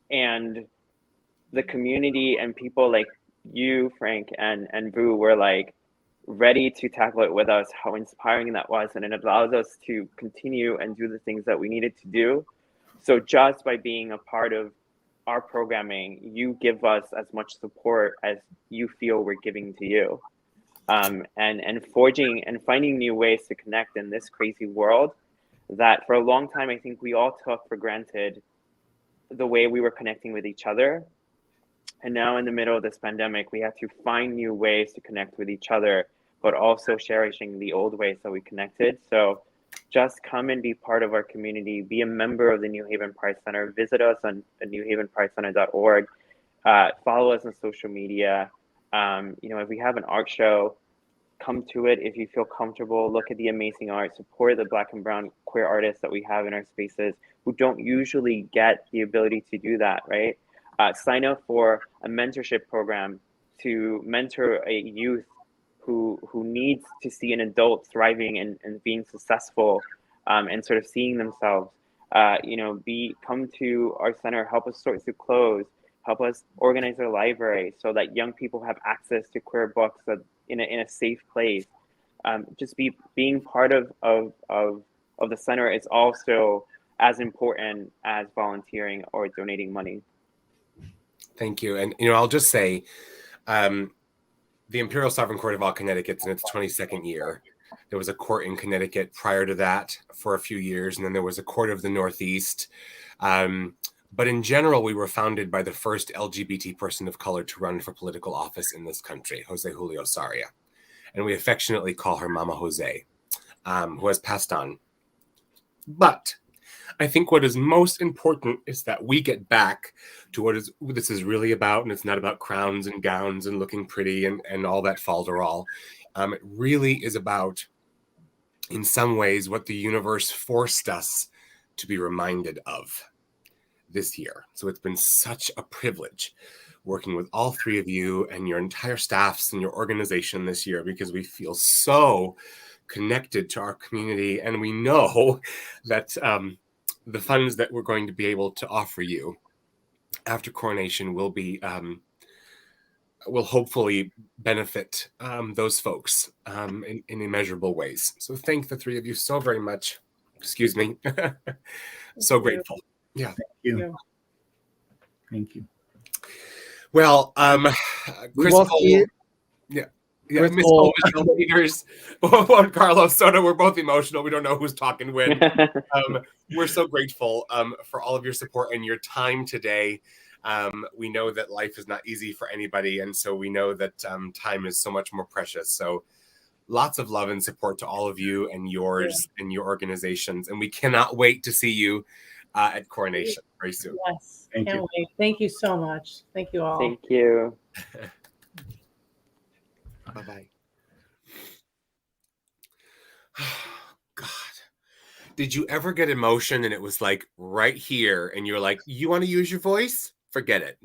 And the community and people like you, Frank, and Boo were like ready to tackle it with us, how inspiring that was. And it allows us to continue and do the things that we needed to do. So just by being a part of our programming, you give us as much support as you feel we're giving to you. And forging and finding new ways to connect in this crazy world that for a long time, I think we all took for granted the way we were connecting with each other. And now in the middle of this pandemic, we have to find new ways to connect with each other, but also cherishing the old ways that we connected. So just come and be part of our community, be a member of the New Haven Pride Center, visit us on newhavenpridecenter.org, follow us on social media. If we have an art show, come to it if you feel comfortable, look at the amazing art, support the Black and brown queer artists that we have in our spaces who don't usually get the ability to do that, right? Sign up for a mentorship program to mentor a youth who needs to see an adult thriving and being successful and sort of seeing themselves. Come to our center, help us sort through clothes, help us organize our library so that young people have access to queer books in a safe place. Just being part of the center is also as important as volunteering or donating money. Thank you. And, I'll just say, the Imperial Sovereign Court of all Connecticut's in its 22nd year. There was a court in Connecticut prior to that for a few years, and then there was a court of the Northeast. But in general, we were founded by the first LGBT person of color to run for political office in this country, Jose Julio Saria. And we affectionately call her Mama Jose, who has passed on. But I think what is most important is that we get back to what this is really about, and it's not about crowns and gowns and looking pretty and all that falderall. It really is about, in some ways, what the universe forced us to be reminded of this year. So it's been such a privilege working with all three of you and your entire staffs and your organization this year, because we feel so connected to our community, and we know that the funds that we're going to be able to offer you after coronation will be will hopefully benefit those folks in immeasurable ways. So thank the three of you so very much. Excuse me. So grateful. Yeah. Thank you. Well, Crystal, see. yeah, Miss Crystal. Michelle Peters, Juan Carlos Soto, we're both emotional. We don't know who's talking when. We're so grateful for all of your support and your time today. We know that life is not easy for anybody, and so we know that time is so much more precious. So lots of love and support to all of you and yours and your organizations, and we cannot wait to see you at Coronation very soon. Yes, can't wait. Thank you so much. Thank you all. Thank you. Bye-bye. God. Did you ever get emotion and it was like right here and you're like, you want to use your voice? Forget it.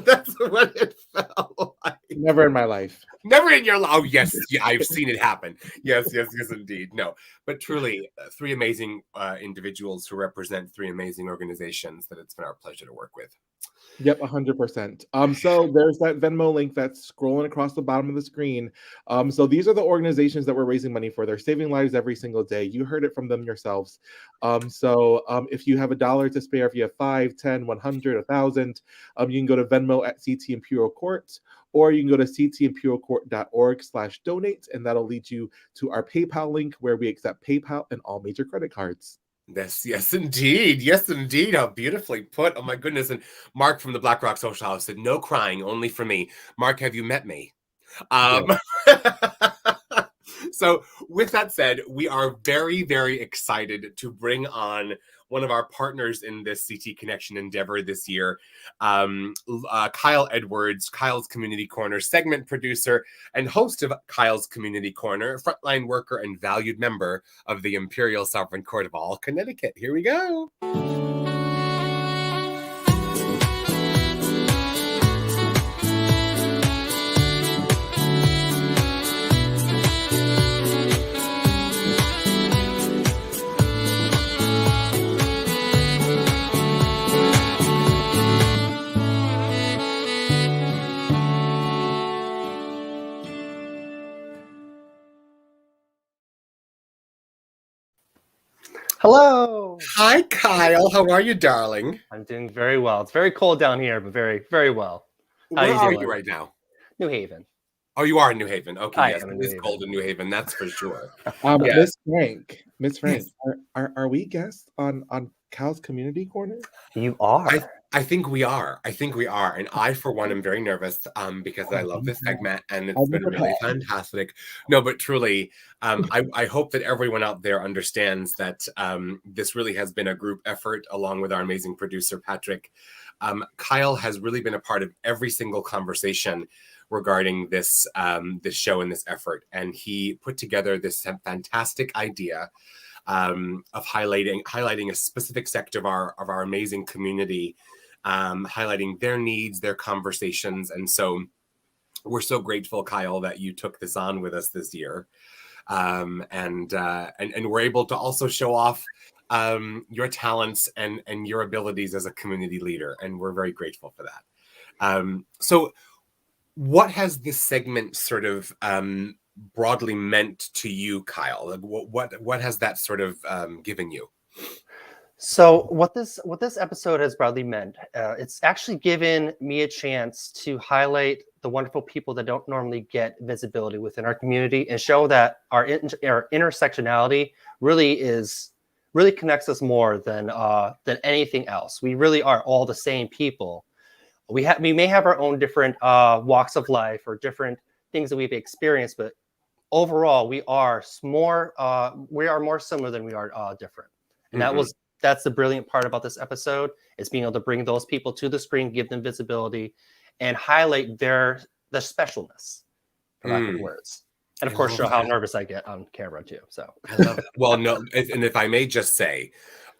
That's what it felt like. Never in my life. Never in your life. Oh, yes. Yeah, I've seen it happen. Yes, indeed. No, but truly, three amazing individuals who represent three amazing organizations that it's been our pleasure to work with. Yep, 100%. So there's that Venmo link that's scrolling across the bottom of the screen. So these are the organizations that we're raising money for. They're saving lives every single day. You heard it from them yourselves. So if you have $1 to spare, if you have 5, 10, 100, 1,000, you can go to Venmo at CT Imperial Court, or you can go to ctimperialcourt.org/donate, and that'll lead you to our PayPal link where we accept PayPal and all major credit cards. Yes, indeed. Yes, indeed. How beautifully put. Oh, my goodness. And Mark from the Black Rock Social House said, no crying, only for me. Mark, have you met me? So with that said, we are very, very excited to bring on one of our partners in this CT Connection endeavor this year, Kyle Edwards, Kyle's Community Corner segment producer and host of Kyle's Community Corner, frontline worker and valued member of the Imperial Sovereign Court of all Connecticut. Here we go. Hello. Hi, Kyle. How are you, darling? I'm doing very well. It's very cold down here, but very, very well. Where are you right now? New Haven. Oh, you are in New Haven. Okay, I yes, am it in is New cold in New Haven. That's for sure. Miss Frank, Yes. are we guests on Kyle's Community Corner? You are. I think we are. And I, for one, am very nervous because I love this segment and it's been really fantastic. No, but truly, I hope that everyone out there understands that this really has been a group effort along with our amazing producer, Patrick. Kyle has really been a part of every single conversation regarding this this show and this effort. And he put together this fantastic idea of highlighting a specific sector of our amazing community, highlighting their needs, their conversations. And so we're so grateful, Kyle, that you took this on with us this year. And we're able to also show off your talents and your abilities as a community leader. And we're very grateful for that. So what has this segment sort of broadly meant to you, Kyle? Like what has that sort of given you? So what this episode has broadly meant, it's actually given me a chance to highlight the wonderful people that don't normally get visibility within our community and show that our intersectionality really connects us more than anything else. We really are all the same people. We may have our own different walks of life or different things that we've experienced, but overall we are more similar than we are different. And that's the brilliant part about this episode, is being able to bring those people to the screen, give them visibility, and highlight their specialness, for lack of words. And of course, show how nervous I get on camera too. So I love it. Well, no, and if I may just say,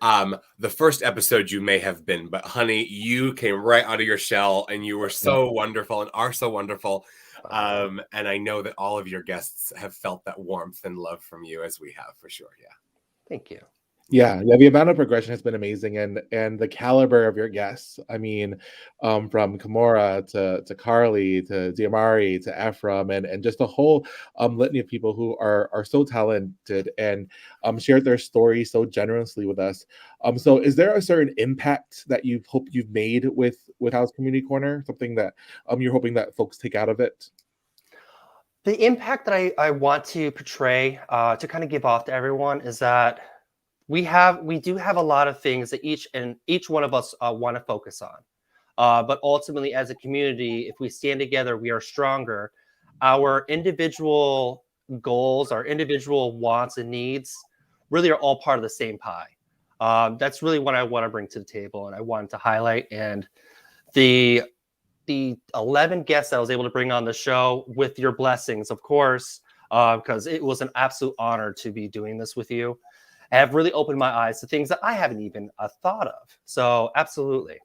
the first episode you may have been, but honey, you came right out of your shell and you were so wonderful and are so wonderful. And I know that all of your guests have felt that warmth and love from you, as we have, for sure. Yeah. Thank you. Yeah, the amount of progression has been amazing, and the caliber of your guests. I mean, from Kimora to Carly to Diamari to Ephraim, and just a whole litany of people who are so talented and shared their story so generously with us. So is there a certain impact that you hope you've made with House Community Corner? Something that you're hoping that folks take out of it? The impact that I want to portray, to kind of give off to everyone, is that we do have a lot of things that each one of us want to focus on. But ultimately, as a community, if we stand together, we are stronger. Our individual goals, our individual wants and needs really are all part of the same pie. That's really what I want to bring to the table, and I wanted to highlight. And the 11 guests I was able to bring on the show, with your blessings, of course, because it was an absolute honor to be doing this with you, have really opened my eyes to things that I haven't even thought of. So absolutely.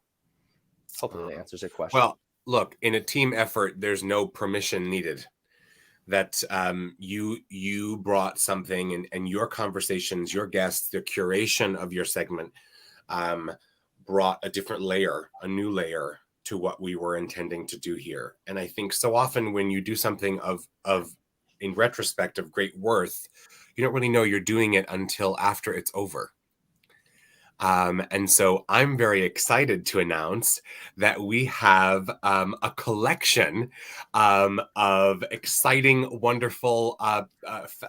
Hopefully that answers your question. Well, look, in a team effort, there's no permission needed. That you brought something, and your conversations, your guests, the curation of your segment brought a different layer, a new layer to what we were intending to do here. And I think so often when you do something of in retrospect of great worth, you don't really know you're doing it until after it's over. And so I'm very excited to announce that we have a collection of exciting, wonderful,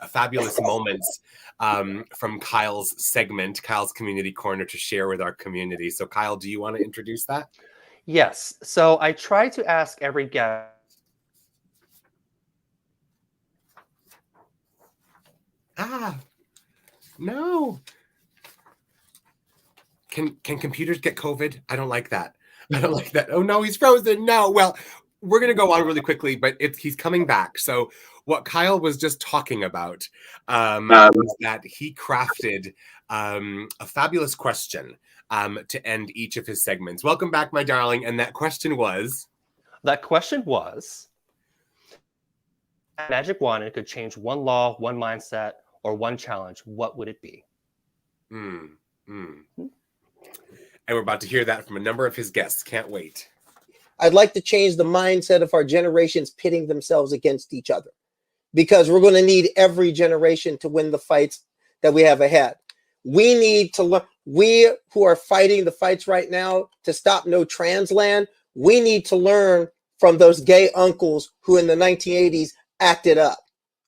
fabulous moments from Kyle's segment, Kyle's Community Corner, to share with our community. So Kyle, do you want to introduce that? Yes. So I try to ask every guest. No. Can computers get COVID? I don't like that. I don't like that. Oh no, he's frozen. No. Well, we're going to go on really quickly, but he's coming back. So what Kyle was just talking about was that he crafted a fabulous question to end each of his segments. Welcome back, my darling. And that question was? That question was, magic wand, it could change one law, one mindset, or one challenge. What would it be? And we're about to hear that from a number of his guests. Can't wait. I'd like to change the mindset of our generations pitting themselves against each other, because we're going to need every generation to win the fights that we have ahead. We need to learn. We who are fighting the fights right now to stop no trans land, we need to learn from those gay uncles who in the 1980s acted up.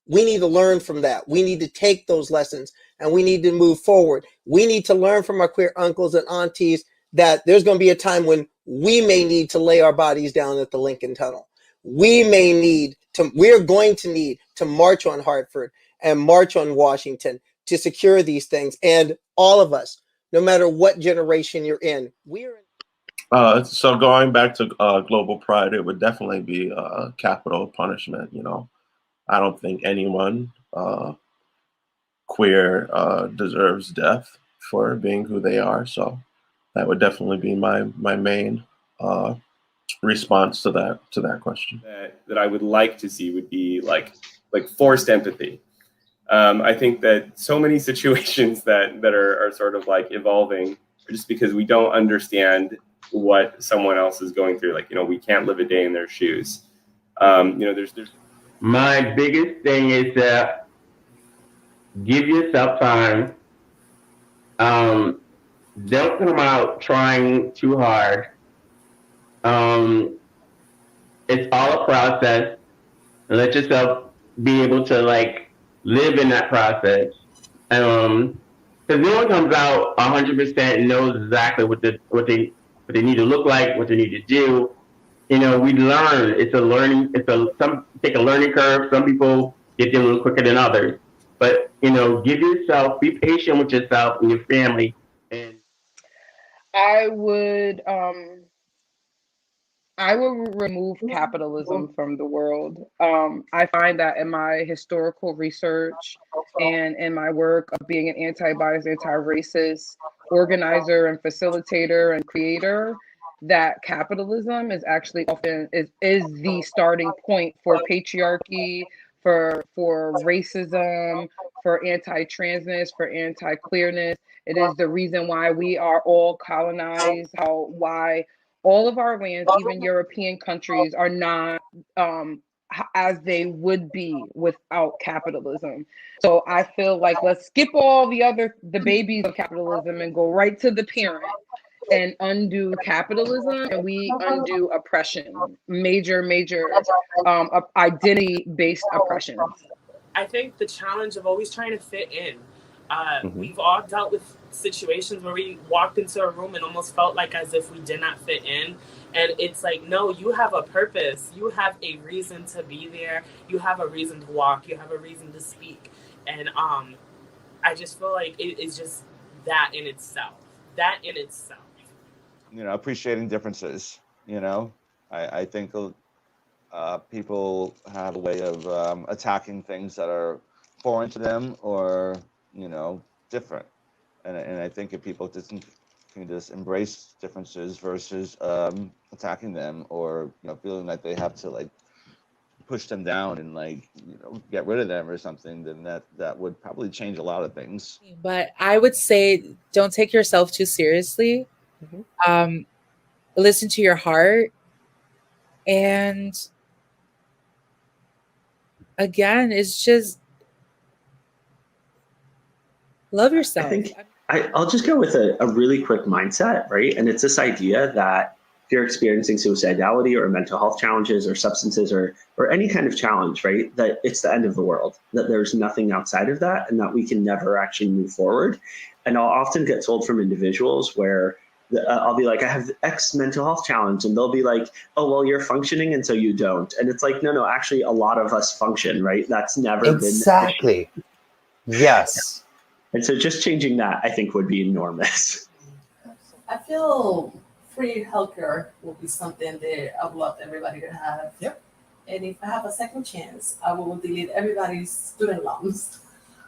We need to learn from that. We need to take those lessons and we need to move forward. We need to learn from our queer uncles and aunties that there's going to be a time when we may need to lay our bodies down at the Lincoln Tunnel. We're going to need to march on Hartford and march on Washington to secure these things. And all of us, no matter what generation you're in, so going back to global pride, it would definitely be capital punishment. You know, I don't think anyone queer deserves death for being who they are. So that would definitely be my main response to that question. That I would like to see would be like forced empathy. I think that so many situations that are sort of like evolving are just because we don't understand what someone else is going through. Like, you know, we can't live a day in their shoes. You know, there's my biggest thing is that give yourself time. Don't come out trying too hard. It's all a process. Let yourself be able to like live in that process. Because no one comes out 100% and knows exactly what they need to look like, what they need to do. You know, we learn. Some take a learning curve. Some people get there a little quicker than others. But, you know, be patient with yourself and your family. And I would remove capitalism from the world. I find that in my historical research and in my work of being an anti-bias, anti-racist organizer and facilitator and creator, that capitalism is actually often is the starting point for patriarchy, for racism, for anti-transness, for anti-queerness. It is the reason why we are all colonized, why all of our lands, even European countries, are not as they would be without capitalism. So I feel like let's skip all the babies of capitalism and go right to the parent and undo capitalism, and we undo oppression, major identity-based oppressions. I think the challenge of always trying to fit in. Mm-hmm. We've all dealt with situations where we walked into a room and almost felt like as if we did not fit in. And it's like, no, you have a purpose. You have a reason to be there. You have a reason to walk. You have a reason to speak. And I just feel like it is just that in itself. That in itself. You know, appreciating differences. You know, I think people have a way of attacking things that are foreign to them or, you know, different. And I think if people can just embrace differences versus attacking them or, you know, feeling like they have to like push them down and like, you know, get rid of them or something, then that would probably change a lot of things. But I would say don't take yourself too seriously. Mm-hmm. Listen to your heart. And again, it's just love yourself. I think I'll just go with a really quick mindset, right? And it's this idea that if you're experiencing suicidality or mental health challenges or substances or any kind of challenge, right, that it's the end of the world, that there's nothing outside of that and that we can never actually move forward. And I'll often get told from individuals where I'll be like, I have X mental health challenge. And they'll be like, oh, well, you're functioning and so you don't. And it's like, no, actually a lot of us function, right? That's never been. Exactly. Yes. And so just changing that, I think, would be enormous. I feel free healthcare will be something that I would love everybody to have. Yep. And if I have a second chance, I will delete everybody's student loans.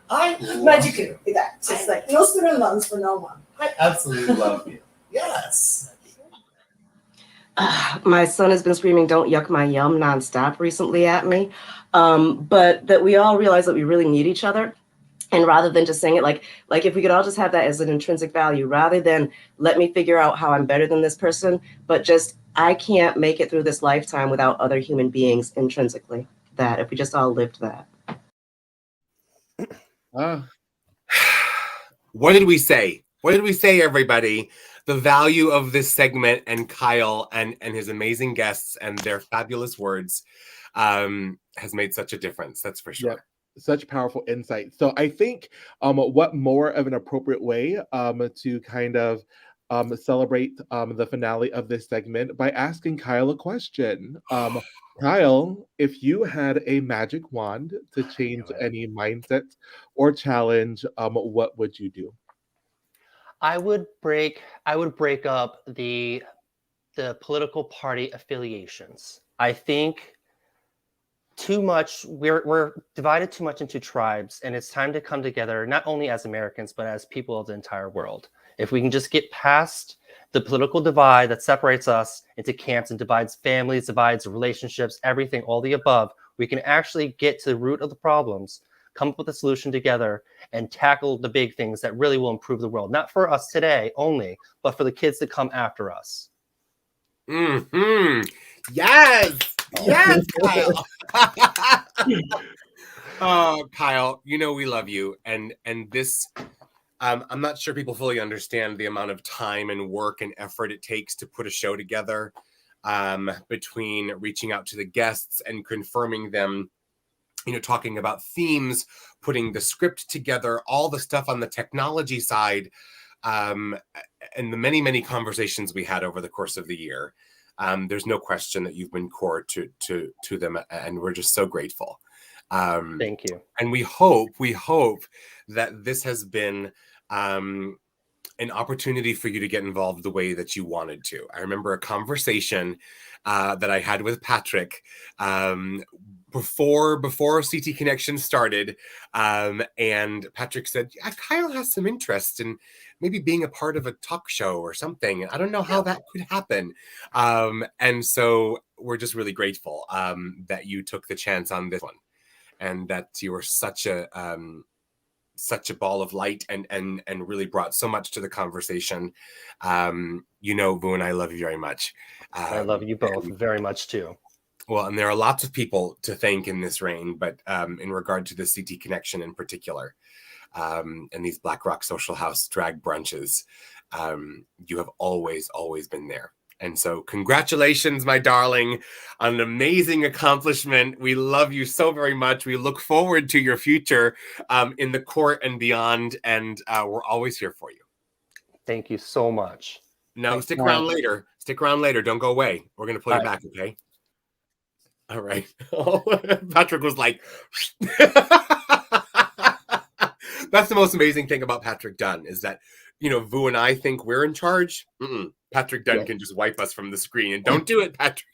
Magically, that. Just like no student loans for no one. I absolutely love you. Yes. My son has been screaming, "Don't yuck my yum" nonstop recently at me. But that we all realize that we really need each other. And rather than just saying it like if we could all just have that as an intrinsic value, rather than let me figure out how I'm better than this person, but just I can't make it through this lifetime without other human beings intrinsically. That if we just all lived that. What did we say? What did we say, everybody? The value of this segment and Kyle and his amazing guests and their fabulous words has made such a difference. That's for sure. Yep. Such powerful insight. So I think what more of an appropriate way to kind of celebrate the finale of this segment by asking Kyle a question. Kyle, if you had a magic wand to change any mindset or challenge, what would you do? I would break up the political party affiliations. I think too much we're divided too much into tribes, and it's time to come together not only as Americans but as people of the entire world. If we can just get past the political divide that separates us into camps and divides families, divides relationships, everything, all the above, we can actually get to the root of the problems, come up with a solution together, and tackle the big things that really will improve the world. Not for us today only, but for the kids that come after us. Mm-hmm. Yes. Yes, Kyle. Oh, Kyle, you know we love you. And this, I'm not sure people fully understand the amount of time and work and effort it takes to put a show together, between reaching out to the guests and confirming them, you know, talking about themes, putting the script together, all the stuff on the technology side, and the many, many conversations we had over the course of the year. There's no question that you've been core to them, and we're just so grateful. Thank you. And we hope that this has been an opportunity for you to get involved the way that you wanted to. I remember a conversation that I had with Patrick before CT Connection started, and Patrick said, yeah, Kyle has some interest in maybe being a part of a talk show or something. I don't know how that could happen. And so we're just really grateful that you took the chance on this one, and that you were such a such a ball of light and really brought so much to the conversation. You know, Vu and I love you very much. I love you both very much too. Well, and there are lots of people to thank in this reign, but in regard to the CT Connection in particular, and these Black Rock Social House drag brunches, you have always been there. And so congratulations, my darling, on an amazing accomplishment. We love you so very much. We look forward to your future in the court and beyond, and we're always here for you. Thank you so much. No, Thanks, stick Mom. around later. Stick around later. Don't go away. We're going to play All you right. back, okay? All right. Patrick was like... That's the most amazing thing about Patrick Dunn is that, you know, Vu and I think we're in charge. Patrick Dunn can just wipe us from the screen. And don't do it, Patrick.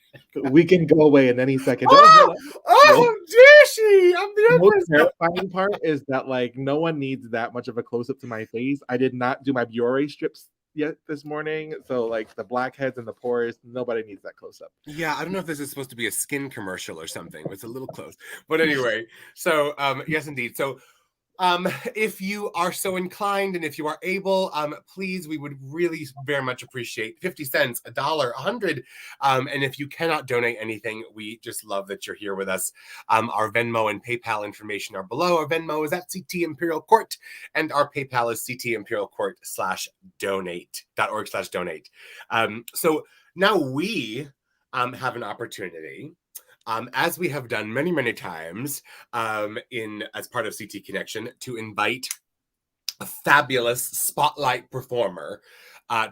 We can go away in any second. Oh, how dare she? I'm the The most Empress. terrifying part is that, like, no one needs that much of a close-up to my face. I did not do my Biore strips yet this morning. So, like, the blackheads and the pores, nobody needs that close-up. Yeah, I don't know if this is supposed to be a skin commercial or something. It's a little close. But anyway, so, yes, indeed. So, if you are so inclined and if you are able, please, we would really very much appreciate 50 cents, $1, 100. And if you cannot donate anything, we just love that you're here with us. Our Venmo and PayPal information are below. Our Venmo is at CT Imperial Court, and our PayPal is ctimperialcourt.org/donate. So now we have an opportunity, as we have done many times as part of CT Connection, to invite a fabulous spotlight performer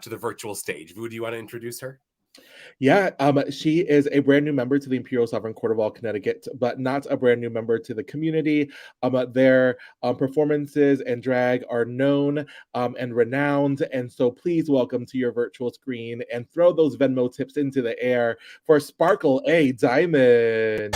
to the virtual stage. Vu, do you want to introduce her? Yeah, she is a brand new member to the Imperial Sovereign Court of all Connecticut, but not a brand new member to the community. Their performances and drag are known and renowned, and so please welcome to your virtual screen and throw those Venmo tips into the air for Sparkle A. Diamond.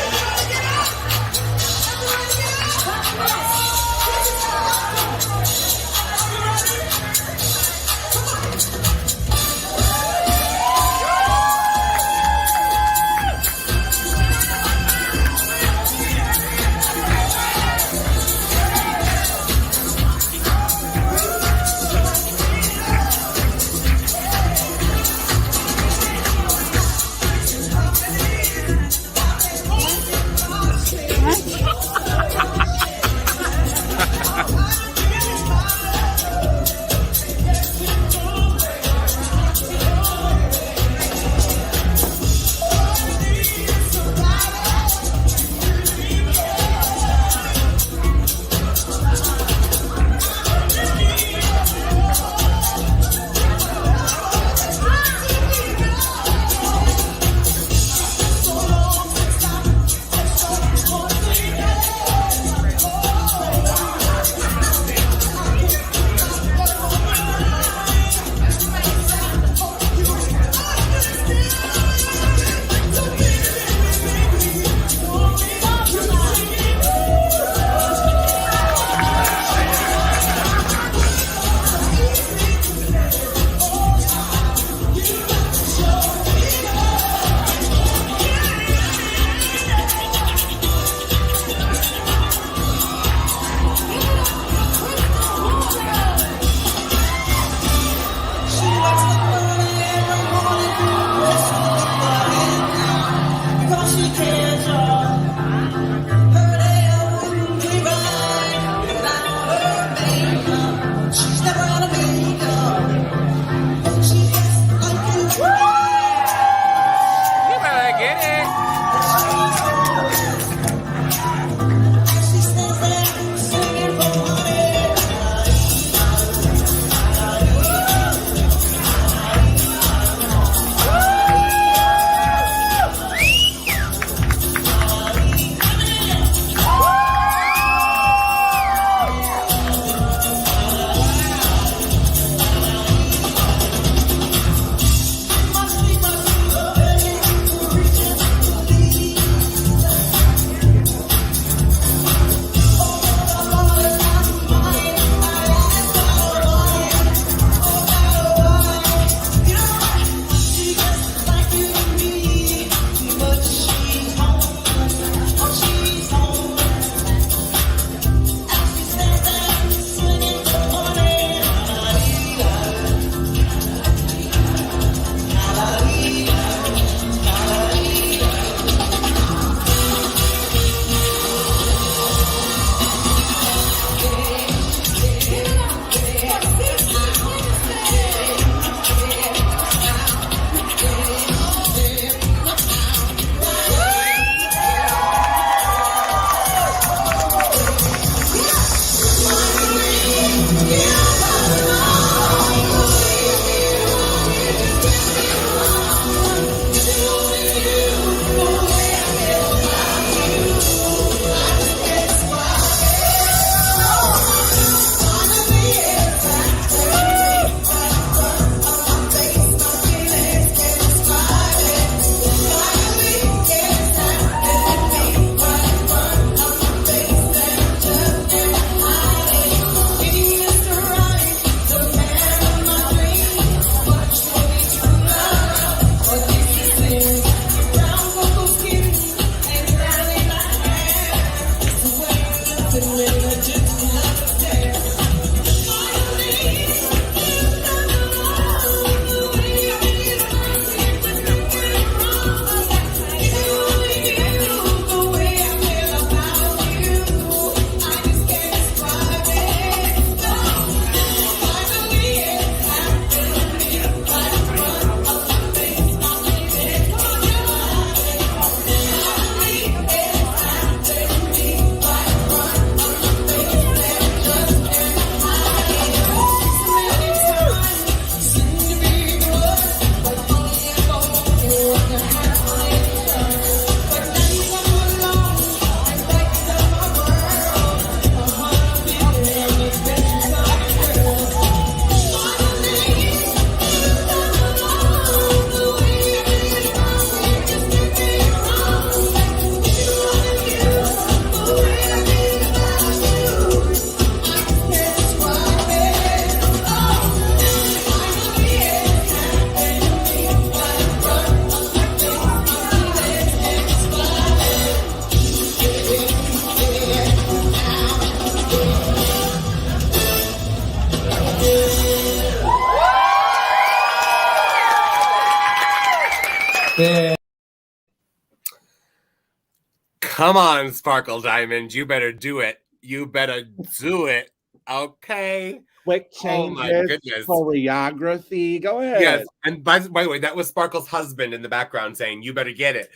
Come on, Sparkle Diamond. You better do it. You better do it. Okay. Quick Oh my changes, goodness. choreography. Go ahead. Yes, and by the way, that was Sparkle's husband in the background saying, "You better get it."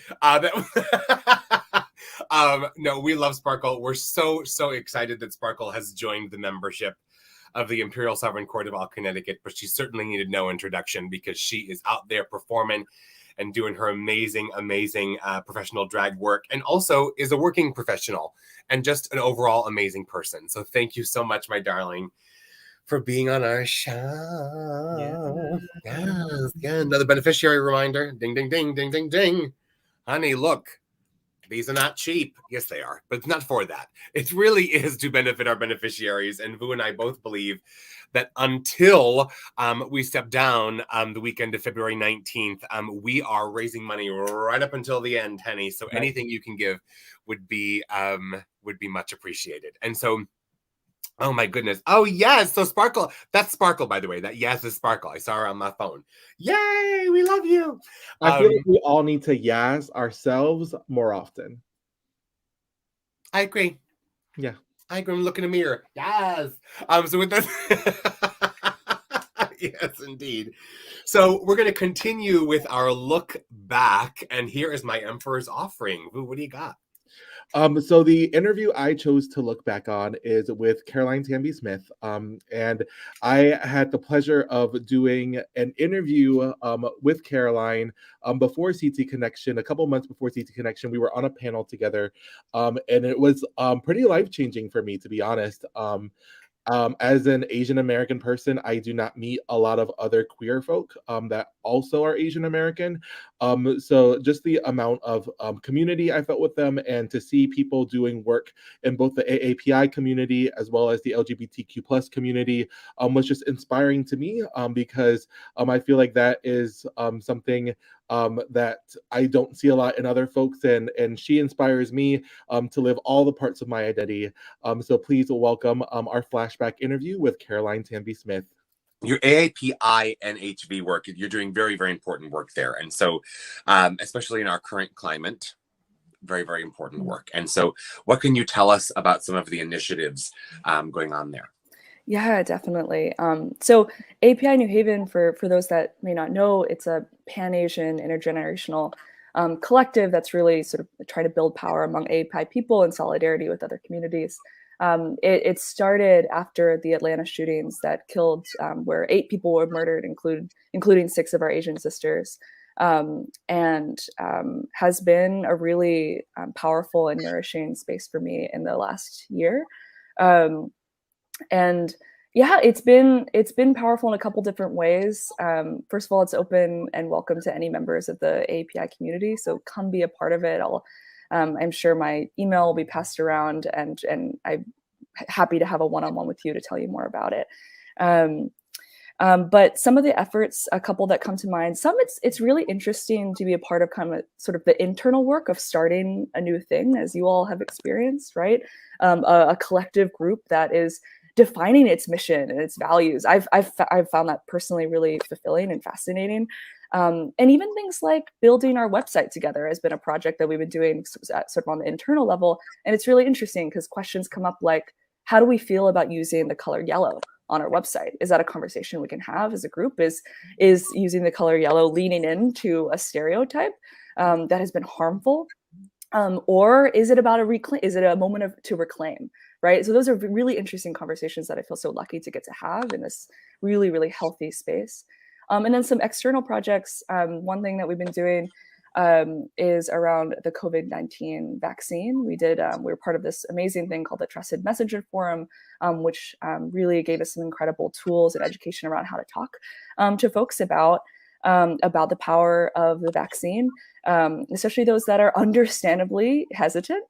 No, we love Sparkle. We're so excited that Sparkle has joined the membership of the Imperial Sovereign Court of all Connecticut, but she certainly needed no introduction because she is out there performing and doing her amazing professional drag work, and also is a working professional and just an overall amazing person. So thank you so much, my darling, for being on our show. Yes. Another beneficiary reminder. Ding, ding, ding, ding, ding, ding. Honey, look, these are not cheap. Yes, they are, but it's not for that. It really is to benefit our beneficiaries. And Vu and I both believe that until we step down the weekend of February 19th, we are raising money right up until the end, honey. So anything you can give would be much appreciated. And so, oh my goodness. Oh yes. So Sparkle, that's Sparkle, by the way. That yes is Sparkle. I saw her on my phone. Yay, we love you. I feel like we all need to yes ourselves more often. I agree. Yeah. I agree. Look in the mirror. Yes. So with that, yes, indeed. So we're going to continue with our look back, and here is my Emperor's offering. Ooh, what do you got? So the interview I chose to look back on is with Caroline Tamby Smith. And I had the pleasure of doing an interview with Caroline before CT Connection. A couple months before CT Connection, we were on a panel together. And it was pretty life-changing for me, to be honest. As an Asian American person, I do not meet a lot of other queer folk that also are Asian American. So just the amount of community I felt with them, and to see people doing work in both the AAPI community as well as the LGBTQ plus community was just inspiring to me, because I feel like that is something that I don't see a lot in other folks, and she inspires me to live all the parts of my identity. So please welcome our flashback interview with Caroline Tamby Smith. Your AAPI and HV work, you're doing very, very important work there. And so, especially in our current climate, very, very important work. And so what can you tell us about some of the initiatives going on there? Yeah, definitely. So API New Haven, for those that may not know, it's a Pan-Asian intergenerational collective that's really sort of trying to build power among API people in solidarity with other communities. It started after the Atlanta shootings that killed, where 8 people were murdered, including 6 of our Asian sisters, and has been a really powerful and nourishing space for me in the last year. And yeah, it's been powerful in a couple different ways. First of all, it's open and welcome to any members of the API community, so come be a part of it. I'm sure my email will be passed around, and I'm happy to have a one-on-one with you to tell you more about it. But some of the efforts, a couple that come to mind, some it's really interesting to be a part of kind of sort of the internal work of starting a new thing, as you all have experienced, right? A collective group that is defining its mission and its values. I've found that personally really fulfilling and fascinating. And even things like building our website together has been a project that we've been doing sort of on the internal level. And it's really interesting because questions come up like, how do we feel about using the color yellow on our website? Is that a conversation we can have as a group? Is using the color yellow leaning into a stereotype that has been harmful? Or is it about is it a moment to reclaim, right? So those are really interesting conversations that I feel so lucky to get to have in this really, really healthy space. And then some external projects. One thing that we've been doing is around the COVID-19 vaccine. We were part of this amazing thing called the Trusted Messenger Forum, which really gave us some incredible tools and education around how to talk to folks about the power of the vaccine, especially those that are understandably hesitant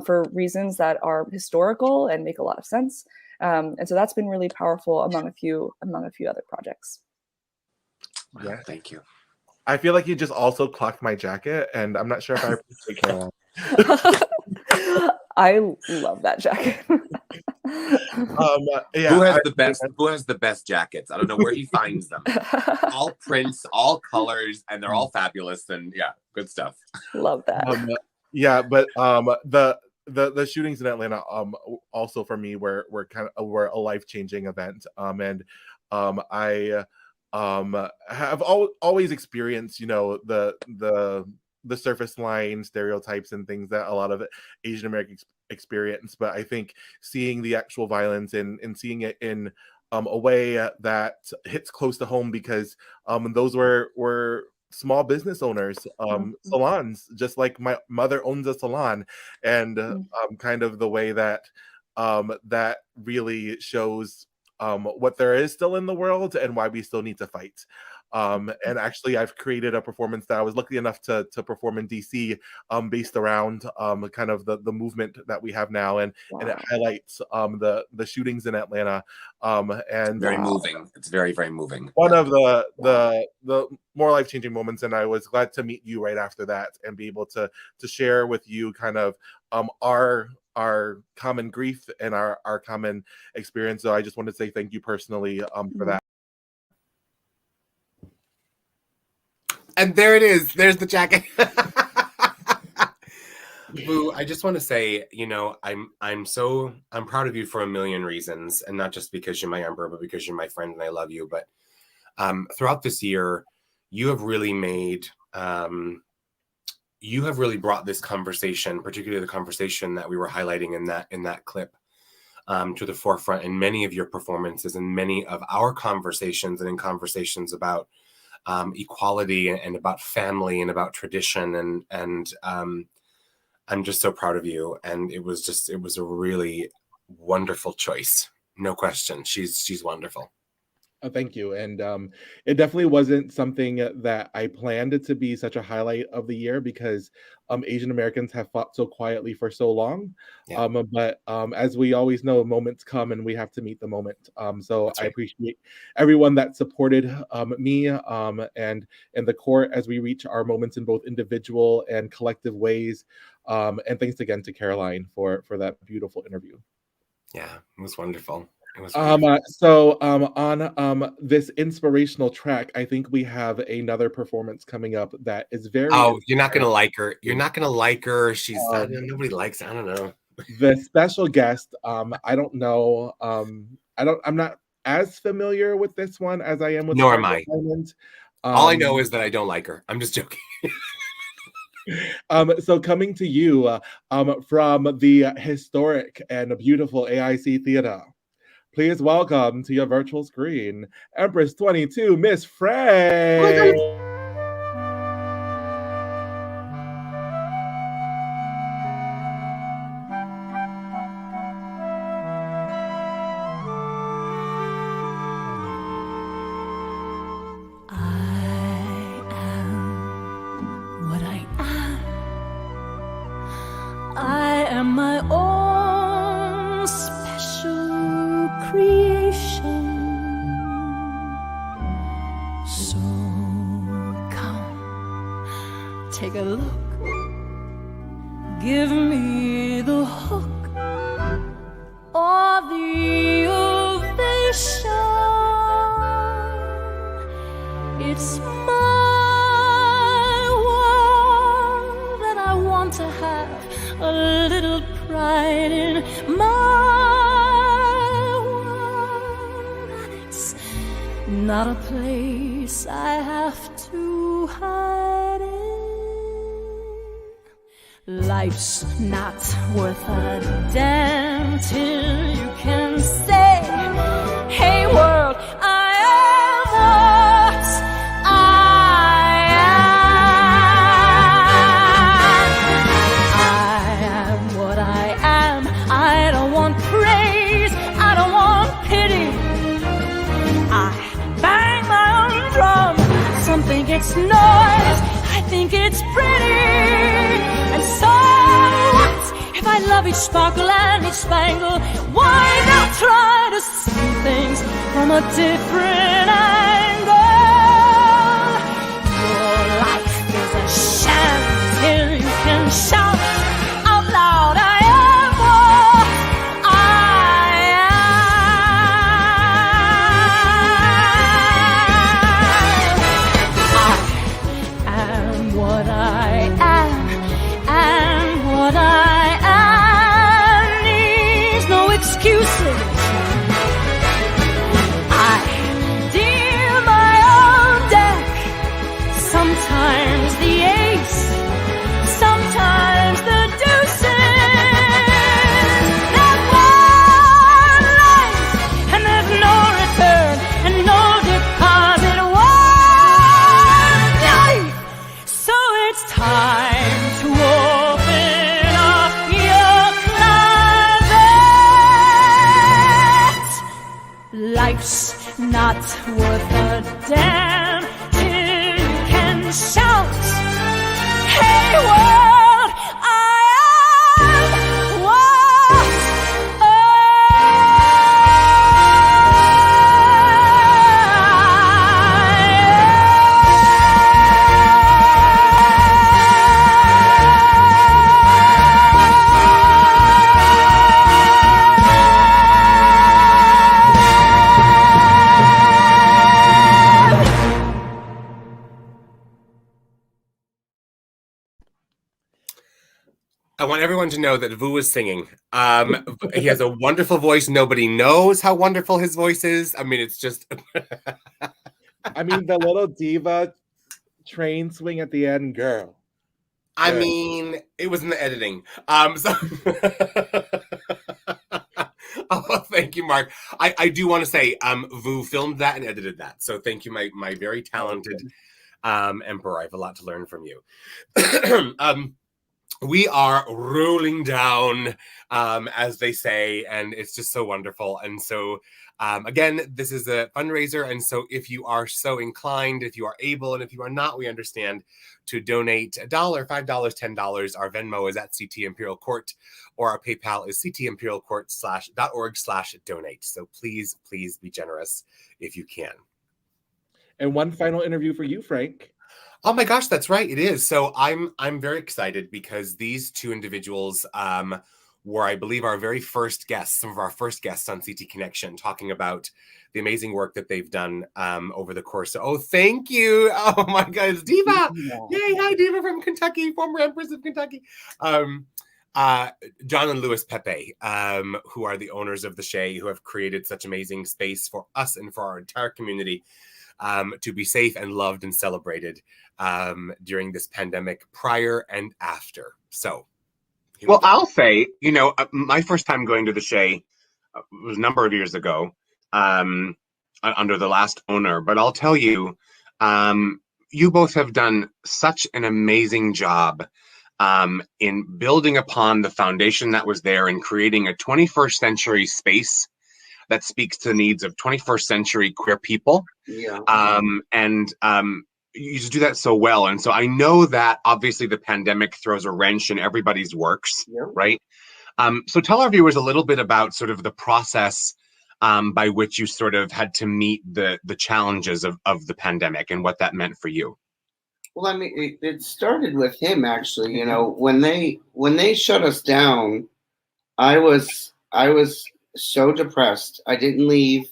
for reasons that are historical and make a lot of sense. And so that's been really powerful among a few other projects. Yeah, thank you. I feel like you just also clocked my jacket, and I'm not sure if I appreciate Caroline. I love that jacket. Yeah, Who has the best jackets? I don't know where he finds them. All prints, all colors, and they're all fabulous. And yeah, good stuff. Love that. Yeah, but the shootings in Atlanta also for me were were a life-changing event. And I have always experienced, you know, the surface line stereotypes and things that a lot of Asian Americans experience, but I think seeing the actual violence and seeing it in a way that hits close to home, because those were small business owners, salons, just like my mother owns a salon, and kind of the way that that really shows what there is still in the world and why we still need to fight. And actually, I've created a performance that I was lucky enough to perform in DC, based around kind of the movement that we have now, and it highlights the shootings in Atlanta. And Very moving. It's very, very moving. One of the more life-changing moments, and I was glad to meet you right after that and be able to share with you kind of our common grief and our common experience. So I just wanted to say thank you personally for that. And there it is. There's the jacket. Boo, I just want to say, you know, I'm proud of you for a million reasons, and not just because you're my Ember, but because you're my friend and I love you. But throughout this year, you have really brought this conversation, particularly the conversation that we were highlighting in that clip, to the forefront in many of your performances and many of our conversations, and in conversations about equality and about family and about tradition, and I'm just so proud of you. And it was a really wonderful choice, no question. She's wonderful. Thank you. And it definitely wasn't something that I planned it to be such a highlight of the year, because Asian Americans have fought so quietly for so long. Yeah. But as we always know, moments come and we have to meet the moment. So That's I right. appreciate everyone that supported me and the court as we reach our moments in both individual and collective ways. And thanks again to Caroline for that beautiful interview. Yeah, it was wonderful. So on this inspirational track, I think we have another performance coming up that is very. Oh, you're not gonna like her. You're not gonna like her. She's nobody likes. I don't know. The special guest. I don't know. I'm not as familiar with this one as I am with. Nor am I. Diamond. All I know is that I don't like her. I'm just joking. So coming to you from the historic and beautiful AIC Theater. Please welcome to your virtual screen, Empress 22, Miss Frank. What I am. I am my own special creation. So come, take a look. Give me the hook or the ovation. It's my world and I want to have a little pride in my world. It's not a place I have to hide in. Life's not worth a damn till you can say, hey world, I am what I am what I am. I don't want praise, I don't want pity. I bang my own drum, some think it's noise, I think it's pretty. And so what if I love each sparkle and each spangle? Why not try to see things from a different angle? Your life is a sham till you can shout out loud, I am what I am. I am what I am, and not worth a damn till you can shout, hey world, I am what I want everyone to know that Vu is singing. He has a wonderful voice. Nobody knows how wonderful his voice is. I mean, it's just. I mean, the little diva train swing at the end, girl. I mean, it was in the editing. So oh, thank you, Mark. I do want to say, Vu filmed that and edited that. So thank you, my very talented emperor. I have a lot to learn from you. We are rolling down, as they say, and it's just so wonderful. And so, again, this is a fundraiser. And so if you are so inclined, if you are able, and if you are not, we understand, to donate $1, $5, $10. Our Venmo is at CT Imperial Court, or our PayPal is ctimperialcourt.org/donate. So please, please be generous if you can. And one final interview for you, Frank. Oh my gosh, that's right. It is. So I'm very excited because these two individuals were, I believe, our very first guests, some of our first guests on CT Connection, talking about the amazing work that they've done over the course. Oh, thank you. Oh my God, it's Diva. Yay, hi, Diva from Kentucky, former Empress of Kentucky. John and Louis Pepe, who are the owners of the Shea, who have created such amazing space for us and for our entire community to be safe and loved and celebrated during this pandemic, prior and after. So, well, I'll say, my first time going to the Shea was a number of years ago under the last owner. But I'll tell you, you both have done such an amazing job in building upon the foundation that was there and creating a 21st century space that speaks to the needs of 21st century queer people. Yeah. You just do that so well. And so I know that obviously the pandemic throws a wrench in everybody's works, right? So tell our viewers a little bit about sort of the process by which you sort of had to meet the challenges of the pandemic and what that meant for you. Well, I mean, it started with him actually. When they shut us down, I was so depressed. I didn't leave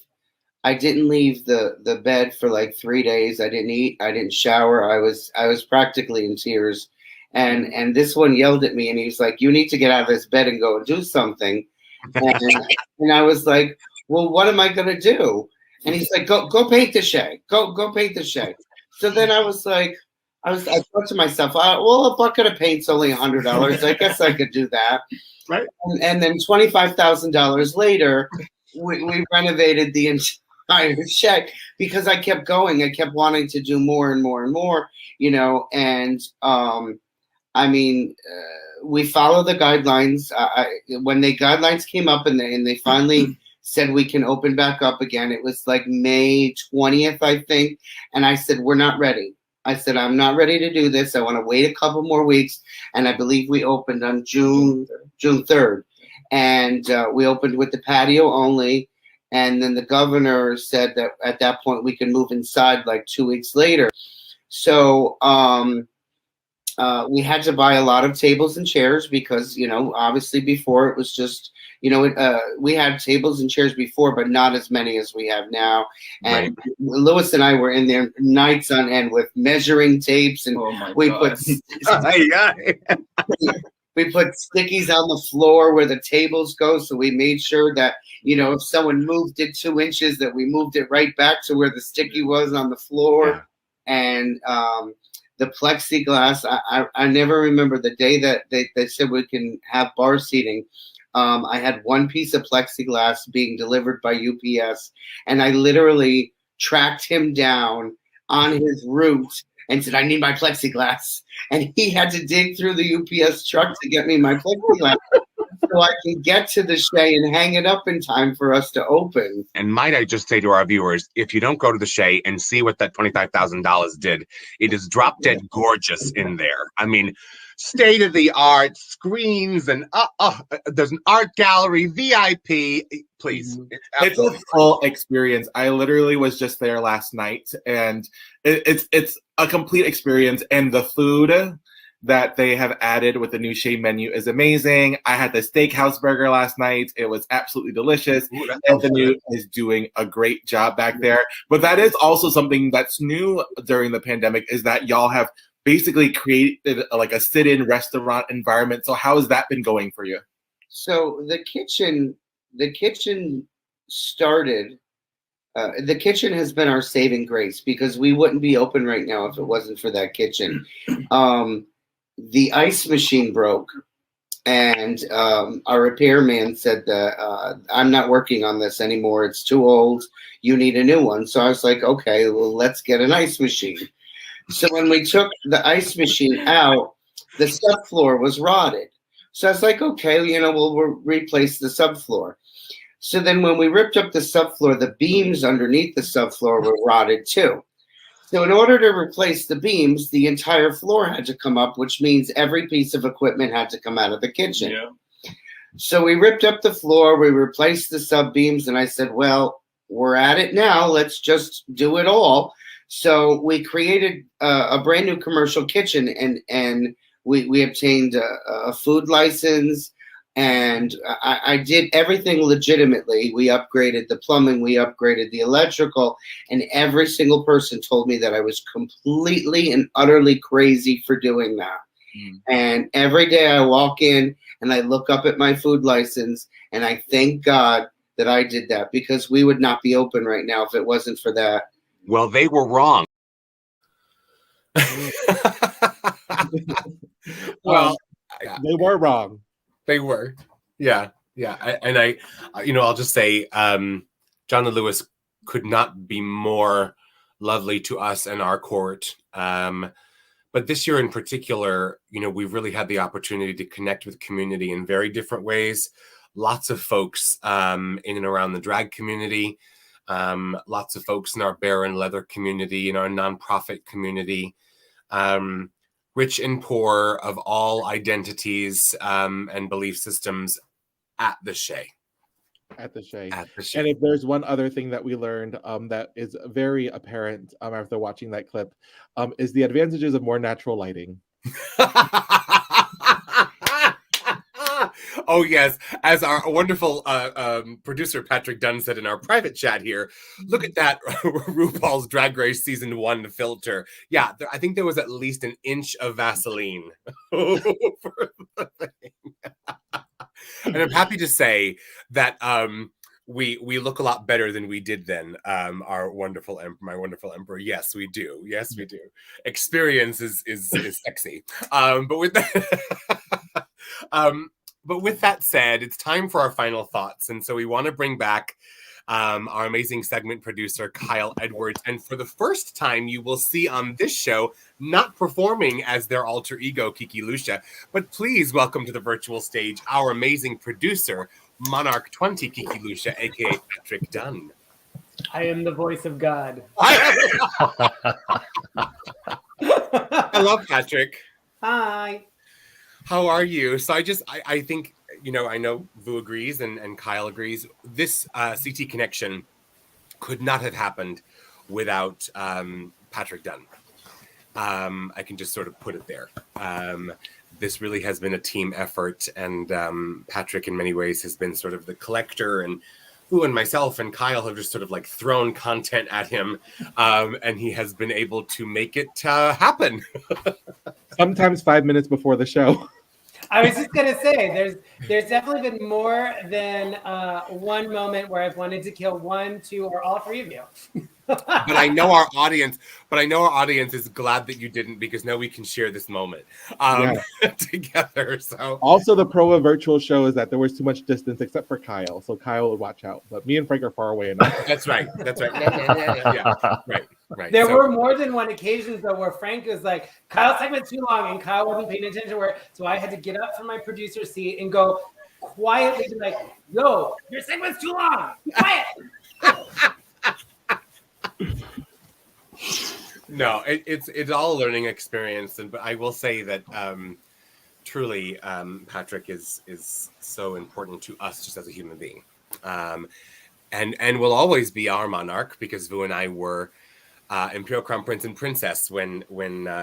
the bed for like 3 days. I didn't eat. I didn't shower. I was practically in tears. And this one yelled at me and he was like, "You need to get out of this bed and go and do something." And I was like, "Well, what am I going to do?" And he's like, go paint the Shea. Go paint the Shea. So then I was like, I thought to myself, well, a bucket of paint's only $100. I guess I could do that. Right. And then $25,000 later, we renovated the entire Shea because I kept going. I kept wanting to do more and more and more, and I mean, we follow the guidelines. When the guidelines came up and they finally said we can open back up again, it was like May 20th, I think. And I said, we're not ready. I said, I'm not ready to do this. I want to wait a couple more weeks. And I believe we opened on June 3rd. And we opened with the patio only. And then the governor said that at that point we can move inside like 2 weeks later. So we had to buy a lot of tables and chairs because, obviously before it was just, we had tables and chairs before, but not as many as we have now. And right. Louis and I were in there nights on end with measuring tapes, and we put we put stickies on the floor where the tables go. So we made sure that, if someone moved it 2 inches, that we moved it right back to where the sticky was on the floor. Yeah. And the plexiglass, I never remember the day that they said we can have bar seating. I had one piece of plexiglass being delivered by UPS, and I literally tracked him down on his route and said, "I need my plexiglass." And he had to dig through the UPS truck to get me my plexiglass. so I can get to the Shea and hang it up in time for us to open. And might I just say to our viewers, if you don't go to the Shea and see what that $25,000 did, it is drop dead gorgeous in there. I mean, state of the art screens and there's an art gallery, VIP. Please, It's a full experience. I literally was just there last night, and it's a complete experience. And the food that they have added with the new Shea menu is amazing. I had the steakhouse burger last night. It was absolutely delicious. Anthony is doing a great job back there. But that is also something that's new during the pandemic, is that y'all have basically created like a sit-in restaurant environment. So how has that been going for you? So the kitchen started. The kitchen has been our saving grace, because we wouldn't be open right now if it wasn't for that kitchen. The ice machine broke, and our repairman said that I'm not working on this anymore. It's too old. You need a new one. So I was like, okay, well, let's get an ice machine. So when we took the ice machine out, the subfloor was rotted. So I was like, okay, we'll replace the subfloor. So then when we ripped up the subfloor, the beams underneath the subfloor were rotted too. So in order to replace the beams, the entire floor had to come up, which means every piece of equipment had to come out of the kitchen. Yeah. So we ripped up the floor, we replaced the sub beams, and I said, well, we're at it now. Let's just do it all. So we created a brand new commercial kitchen, and we obtained a food license. And I did everything legitimately. We upgraded the plumbing, we upgraded the electrical, and every single person told me that I was completely and utterly crazy for doing that. And every day I walk in and I look up at my food license and I thank God that I did that, because we would not be open right now if it wasn't for that. Well, they were wrong. Well, they were wrong. They were. Yeah. And I'll just say, John and Lewis could not be more lovely to us and our court. But this year in particular, we've really had the opportunity to connect with community in very different ways. Lots of folks in and around the drag community, lots of folks in our bear and leather community, in our nonprofit community, rich and poor of all identities and belief systems at the Shea. At the Shea. And if there's one other thing that we learned that is very apparent after watching that clip, is the advantages of more natural lighting. Oh, yes. As our wonderful producer Patrick Dunn said in our private chat here, look at that RuPaul's Drag Race Season 1 filter. Yeah, I think there was at least an inch of Vaseline over the thing. And I'm happy to say that we look a lot better than we did then. My wonderful emperor. Yes, we do. Yes, we do. Experience is sexy. But with that, but with that said, it's time for our final thoughts, and so we want to bring back our amazing segment producer Kyle Edwards. And for the first time, you will see on this show, not performing as their alter ego Kiki Lucia, but please welcome to the virtual stage our amazing producer, Monarch 20 Kiki Lucia, aka Patrick Dunn. I am the voice of God. Hello, Patrick. Hi. How are you? So I think, I know Vu agrees and Kyle agrees. This CT connection could not have happened without Patrick Dunn. I can just sort of put it there. This really has been a team effort, and Patrick in many ways has been sort of the collector, and Vu and myself and Kyle have just sort of like thrown content at him, and he has been able to make it happen. Sometimes 5 minutes before the show. I was just gonna say, there's definitely been more than one moment where I've wanted to kill one, two, or all three of you. But I know our audience is glad that you didn't, because now we can share this moment together. So also, the pro of virtual show is that there was too much distance except for Kyle, so Kyle would watch out. But me and Frank are far away enough. That's right. Yeah. Right. There were more than one occasions though where Frank was like, Kyle's segment's too long, and Kyle wasn't paying attention. So I had to get up from my producer seat and go, quietly be like, yo, your segment's too long. Be quiet. No, it's all a learning experience, but I will say that truly, Patrick is so important to us just as a human being, and will always be our monarch, because Vu and I were Imperial Crown Prince and Princess when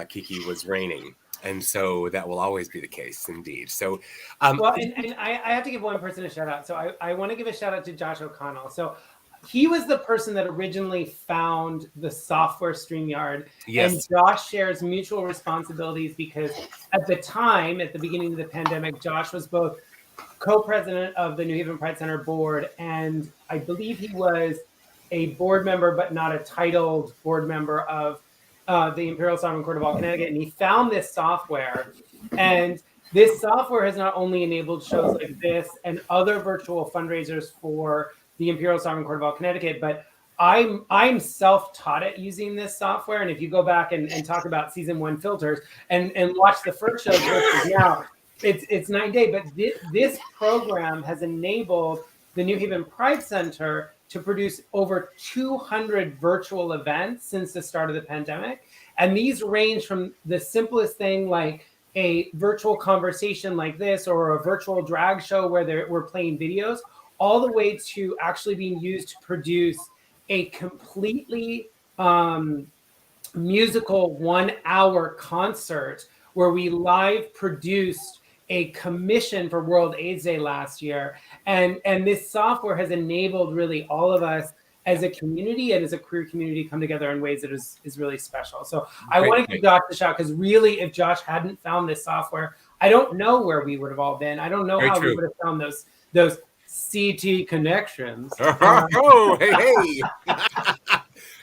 Kiki was reigning, and so that will always be the case, indeed. So, well, and I have to give one person a shout out. So I want to give a shout out to Josh O'Connell. So he was the person that originally found the software StreamYard. Yes. And Josh shares mutual responsibilities, because at the time, at the beginning of the pandemic, Josh was both co-president of the New Haven Pride Center board, and I believe he was a board member, but not a titled board member of the Imperial Sovereign Court of all Connecticut. And he found this software, and this software has not only enabled shows like this and other virtual fundraisers for the Imperial Sovereign Court of all Connecticut, but I'm self-taught at using this software. And if you go back and talk about season 1 filters and watch the first show versus now, it's 9 day. But this program has enabled the New Haven Pride Center to produce over 200 virtual events since the start of the pandemic. And these range from the simplest thing like a virtual conversation like this, or a virtual drag show where we're playing videos, all the way to actually being used to produce a completely musical 1-hour concert where we live produced a commission for World AIDS Day last year. And this software has enabled really all of us as a community and as a queer community come together in ways that is really special. So I want to give Josh a shout, because really, if Josh hadn't found this software, I don't know where we would have all been. I don't know how we would have found those CT connections. Oh, hey.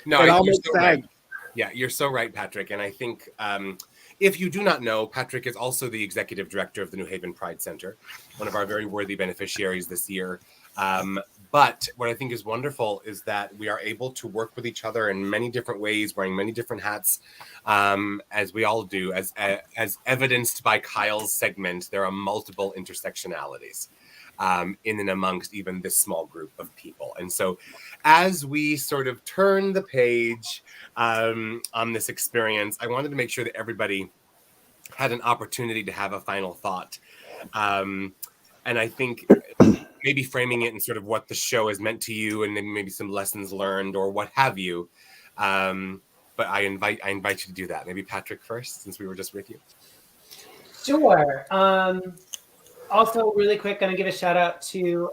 No, It all you're makes so right. sense. Yeah, you're so right, Patrick. And I think if you do not know, Patrick is also the executive director of the New Haven Pride Center, one of our very worthy beneficiaries this year. But what I think is wonderful is that we are able to work with each other in many different ways, wearing many different hats, as we all do. As evidenced by Kyle's segment, there are multiple intersectionalities in and amongst even this small group of people. And so as we sort of turn the page on this experience, I wanted to make sure that everybody had an opportunity to have a final thought. And I think maybe framing it in sort of what the show has meant to you, and then maybe some lessons learned or what have you. But I invite you to do that. Maybe Patrick first, since we were just with you. Sure. Also, really quick, going to give a shout out to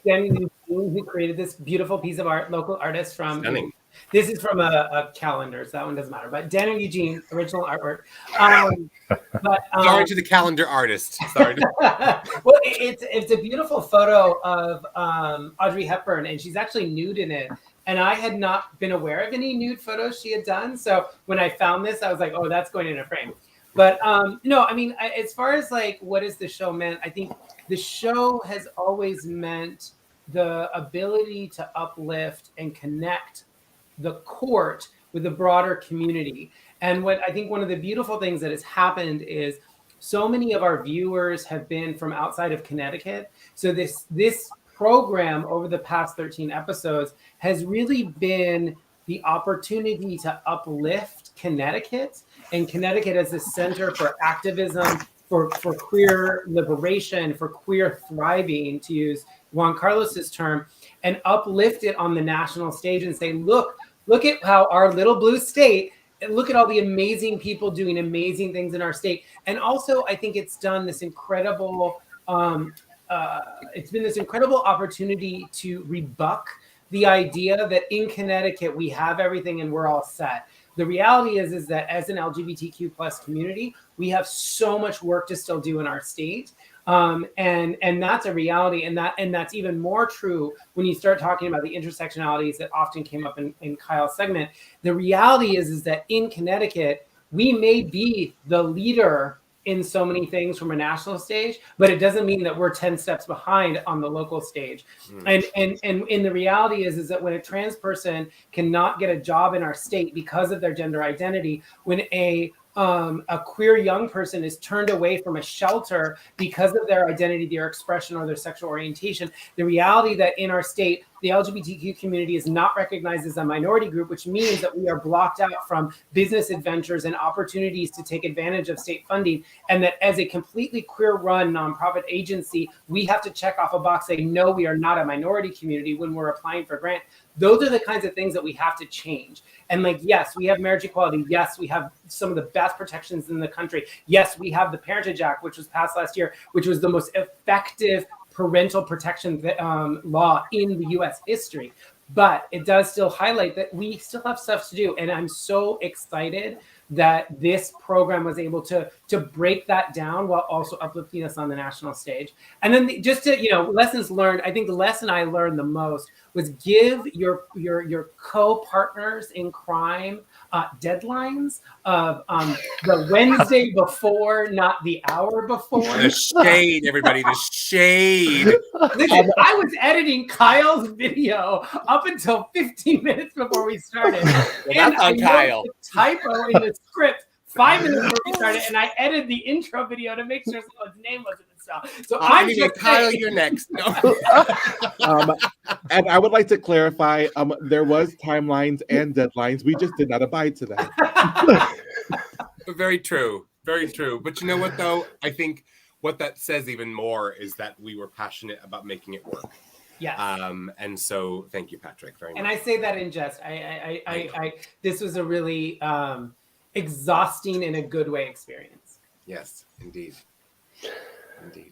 Danny Eugene, who created this beautiful piece of art, local artist from. Stunning. This is from a calendar, so that one doesn't matter. But Danny Eugene, original artwork. Sorry to the calendar artist. Sorry. Well, it's a beautiful photo of Audrey Hepburn, and she's actually nude in it. And I had not been aware of any nude photos she had done. So when I found this, I was like, oh, that's going in a frame. But no, I mean, as far as like what has the show meant, I think the show has always meant the ability to uplift and connect the court with the broader community. And what I think one of the beautiful things that has happened is so many of our viewers have been from outside of Connecticut. So this program over the past 13 episodes has really been the opportunity to uplift Connecticut, and Connecticut as a center for activism, for queer liberation, for queer thriving, to use Juan Carlos's term, and uplift it on the national stage and say, look at how our little blue state, and look at all the amazing people doing amazing things in our state. And also, I think it's done this incredible, it's been this incredible opportunity to rebuck the idea that in Connecticut, we have everything and we're all set. The reality is that as an LGBTQ plus community, we have so much work to still do in our state. And that's a reality. And that's even more true when you start talking about the intersectionalities that often came up in Kyle's segment. The reality is that in Connecticut, we may be the leader in so many things from a national stage, but it doesn't mean that we're 10 steps behind on the local stage. And the reality is that when a trans person cannot get a job in our state because of their gender identity, when a a queer young person is turned away from a shelter because of their identity, their expression, or their sexual orientation, the reality that in our state, the LGBTQ community is not recognized as a minority group, which means that we are blocked out from business adventures and opportunities to take advantage of state funding. And that as a completely queer-run nonprofit agency, we have to check off a box saying, no, we are not a minority community when we're applying for grant. Those are the kinds of things that we have to change. And like, yes, we have marriage equality. Yes, we have some of the best protections in the country. Yes, we have the Parentage Act, which was passed last year, which was the most effective parental protection law in the U.S. history. But it does still highlight that we still have stuff to do. And I'm so excited that this program was able to break that down while also uplifting us on the national stage. And then just to, lessons learned, I think the lesson I learned the most was give your co-partners in crime deadlines of the Wednesday before, not the hour before. The shade, everybody, the shade. Listen, I was editing Kyle's video up until 15 minutes before we started. Well, that's on Kyle. The typo in the script 5 minutes before we started, and I edited the intro video to make sure someone's name wasn't misspelled. So I'm just Kyle, saying, you're next. No. And I would like to clarify, there was timelines and deadlines. We just did not abide to them. Very true. Very true. But you know what, though? I think what that says even more is that we were passionate about making it work. Yes. And so thank you, Patrick, very much. And I say that in jest. This was a really exhausting in a good way experience. Yes, indeed. Indeed.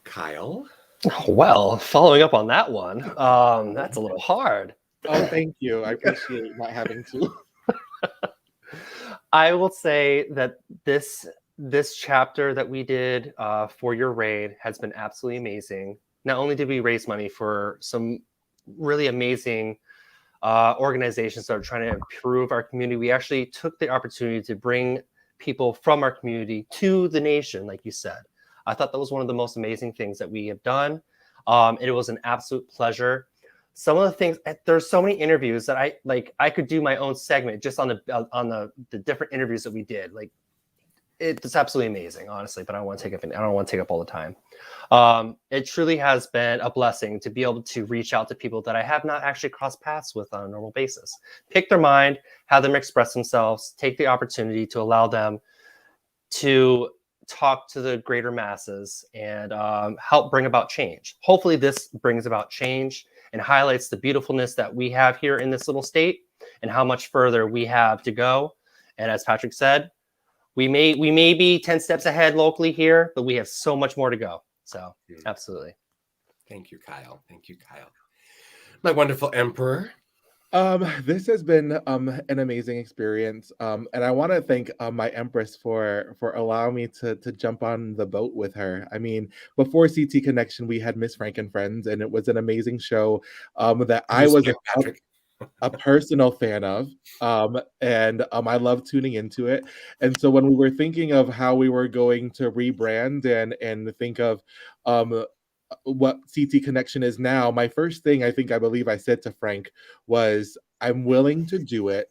Kyle? Well, following up on that one, that's a little hard. Oh, thank you. I appreciate not having to. I will say that this chapter that we did for your raid has been absolutely amazing. Not only did we raise money for some really amazing organizations that are trying to improve our community, we actually took the opportunity to bring people from our community to the nation, like you said. I thought that was one of the most amazing things that we have done. It was an absolute pleasure. Some of the things, there's so many interviews that I could do my own segment just on the different interviews that we did. Like, it's absolutely amazing, honestly, but I don't want to take up all the time. It truly has been a blessing to be able to reach out to people that I have not actually crossed paths with on a normal basis. Pick their mind, have them express themselves, take the opportunity to allow them to talk to the greater masses and help bring about change. Hopefully this brings about change and highlights the beautifulness that we have here in this little state and how much further we have to go. And as Patrick said, we may be 10 steps ahead locally here, but we have so much more to go. So absolutely. Thank you, Kyle. Thank you, Kyle. My wonderful emperor. This has been an amazing experience. And I want to thank my empress for allowing me to jump on the boat with her. I mean, before CT Connection, we had Miss Frank and Friends, and it was an amazing show that I was a personal fan of, and I love tuning into it. And so when we were thinking of how we were going to rebrand and think of what CT Connection is now, my first thing I believe I said to Frank was, I'm willing to do it,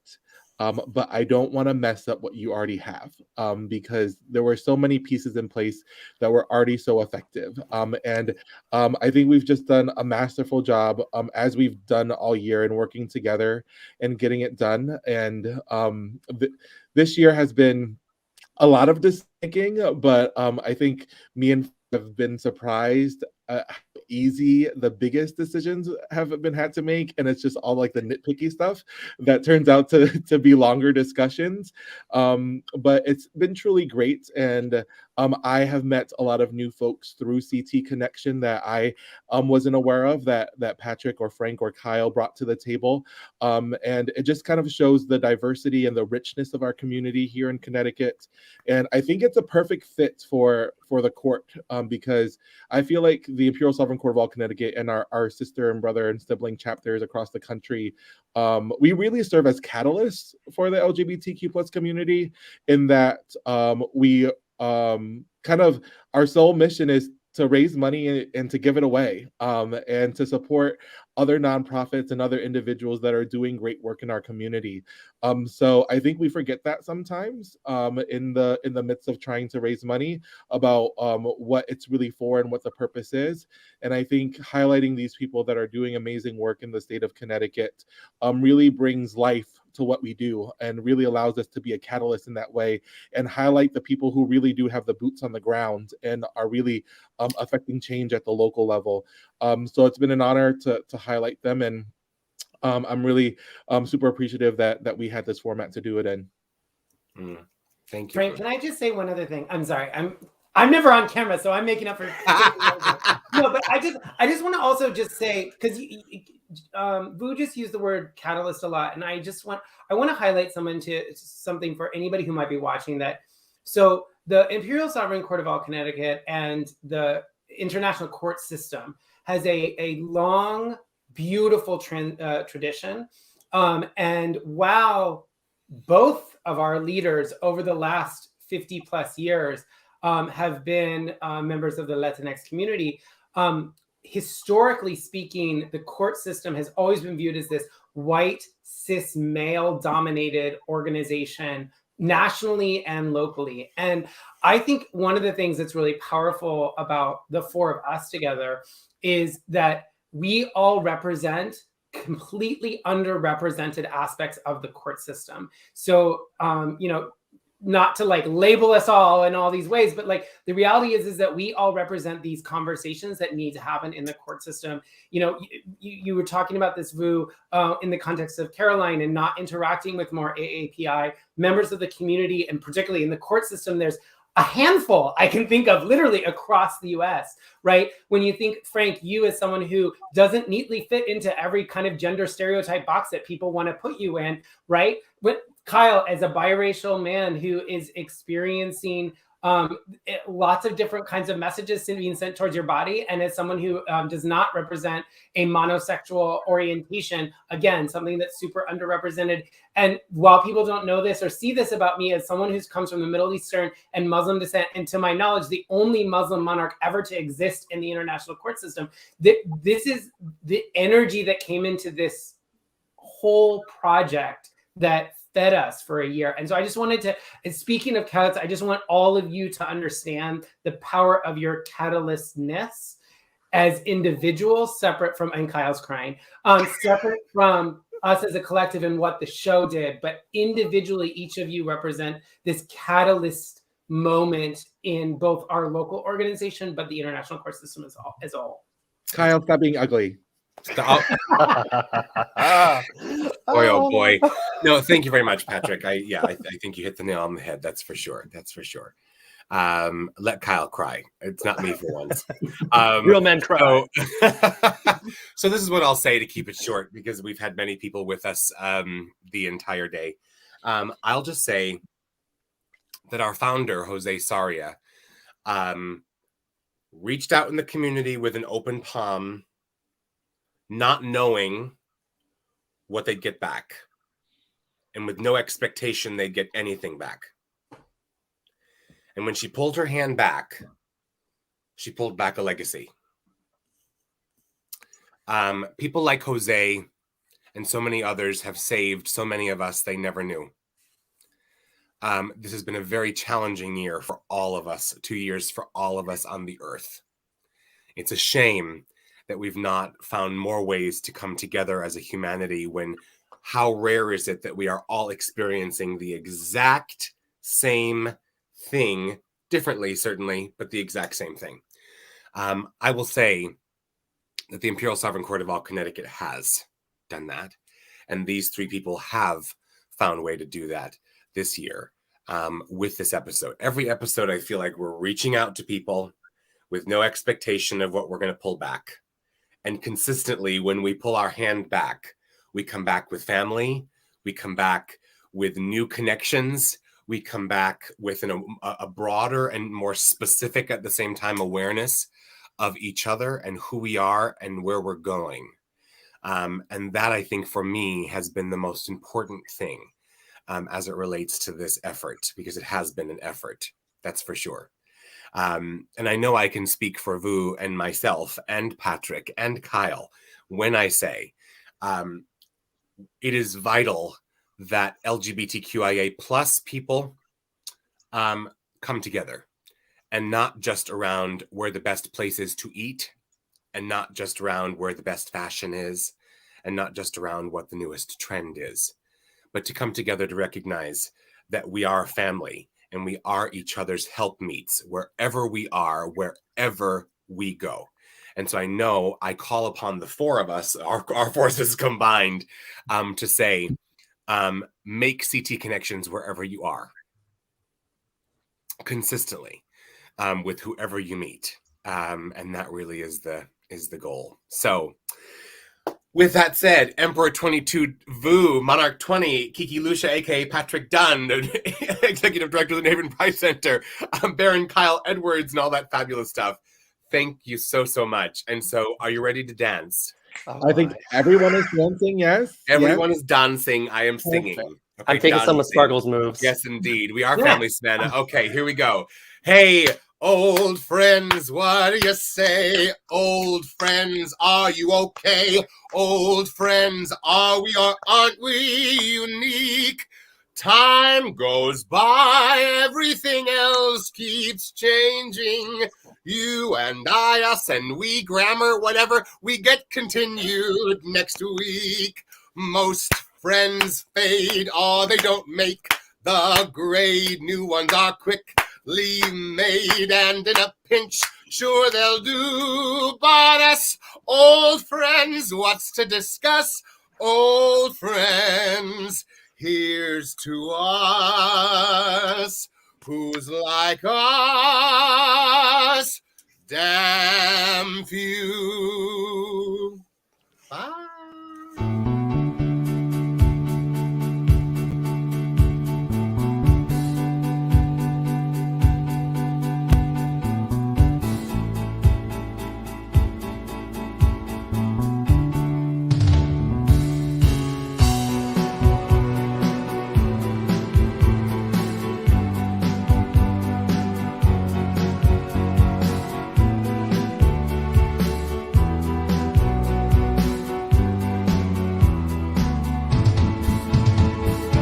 but I don't want to mess up what you already have, because there were so many pieces in place that were already so effective. And I think we've just done a masterful job, as we've done all year, in working together and getting it done. And this year has been a lot of decision-making, but I think me and have been surprised how easy the biggest decisions have been had to make, and it's just all like the nitpicky stuff that turns out to be longer discussions. But it's been truly great, and I have met a lot of new folks through CT Connection that I wasn't aware of, that Patrick or Frank or Kyle brought to the table, and it just kind of shows the diversity and the richness of our community here in Connecticut. And I think it's a perfect fit for the court, because I feel like the Imperial Sovereign Court of all Connecticut and our sister and brother and sibling chapters across the country, we really serve as catalysts for the LGBTQ plus community, in that we kind of, our sole mission is to raise money and to give it away, and to support other nonprofits and other individuals that are doing great work in our community. So I think we forget that sometimes, in the midst of trying to raise money about what it's really for and what the purpose is. And I think highlighting these people that are doing amazing work in the state of Connecticut really brings life to what we do and really allows us to be a catalyst in that way and highlight the people who really do have the boots on the ground and are really affecting change at the local level. So it's been an honor to highlight them, and I'm really super appreciative that we had this format to do it in. Thank you. Frank, can I just say one other thing? I'm sorry. I'm never on camera, so I'm making up for no, but I just want to also just say, because Vu just used the word catalyst a lot, and I want to highlight something for anybody who might be watching that. So the Imperial Sovereign Court of all Connecticut and the international court system has a long, beautiful tradition. And while both of our leaders over the last 50 plus years have been members of the Latinx community, historically speaking, the court system has always been viewed as this white, cis, male-dominated organization nationally and locally. And I think one of the things that's really powerful about the four of us together is that we all represent completely underrepresented aspects of the court system. So, not to like label us all in all these ways, but like the reality is that we all represent these conversations that need to happen in the court system. You were talking about this, Vu, in the context of Caroline and not interacting with more AAPI members of the community, and particularly in the court system. There's a handful I can think of literally across the US, right? When you think, Frank, you as someone who doesn't neatly fit into every kind of gender stereotype box that people want to put you in, right? But Kyle, as a biracial man who is experiencing lots of different kinds of messages being sent towards your body, and as someone who does not represent a monosexual orientation, again, something that's super underrepresented. And while people don't know this or see this about me, as someone who comes from the Middle Eastern and Muslim descent, and to my knowledge, the only Muslim monarch ever to exist in the international court system, this is the energy that came into this whole project that fed us for a year. And so I just wanted to, and speaking of catalysts, I just want all of you to understand the power of your catalystness as individuals, separate from, and Kyle's crying, separate from us as a collective and what the show did, but individually, each of you represent this catalyst moment in both our local organization, but the international court system as a whole. Kyle, stop being ugly. Boy, oh boy. No, thank you very much, Patrick. I think you hit the nail on the head. That's for sure. Let Kyle cry. It's not me for once. Real men cry. So this is what I'll say to keep it short, because we've had many people with us the entire day. I'll just say that our founder, Jose Saria, reached out in the community with an open palm, not knowing what they'd get back, and with no expectation they'd get anything back. And when she pulled her hand back, she pulled back a legacy. People like Jose and so many others have saved so many of us they never knew. This has been a very challenging year for all of us, 2 years for all of us on the earth. It's a shame that we've not found more ways to come together as a humanity, when how rare is it that we are all experiencing the exact same thing, differently certainly, but the exact same thing. I will say that the Imperial Sovereign Court of all Connecticut has done that, and these three people have found a way to do that this year with this episode. Every episode, I feel like we're reaching out to people with no expectation of what we're going to pull back. And consistently, when we pull our hand back, we come back with family, we come back with new connections, we come back with a broader and more specific at the same time awareness of each other and who we are and where we're going. And that, I think, for me, has been the most important thing as it relates to this effort, because it has been an effort, that's for sure. And I know I can speak for Vu and myself and Patrick and Kyle when I say it is vital that LGBTQIA plus people come together, and not just around where the best place is to eat, and not just around where the best fashion is, and not just around what the newest trend is, but to come together to recognize that we are a family and we are each other's helpmeets wherever we are, wherever we go. And so I know I call upon the four of us, our forces combined, to say, make CT connections wherever you are, consistently, with whoever you meet. And that really is the goal. So with that said, Emperor 22 Vu, Monarch 20, Kiki Lucia, aka Patrick Dunn, Executive Director of the Neighborhood Pride Center, Baron Kyle Edwards, and all that fabulous stuff. Thank you so much. And so, are you ready to dance? I think everyone is dancing, yes? Everyone is dancing. I am singing. Okay, I'm taking some of dancing. Sparkle's moves. Yes, indeed. We are family, Savannah. Okay, here we go. Hey, old friends, what do you say? Old friends, are you okay? Old friends, are we or aren't we unique? Time goes by, everything else keeps changing. You and I, us and we, grammar, whatever, we get continued next week. Most friends fade, or they don't make the grade. New ones are quickly made, and in a pinch, sure they'll do. But us old friends, what's to discuss? Old friends, here's to us. Who's like us? Damn few.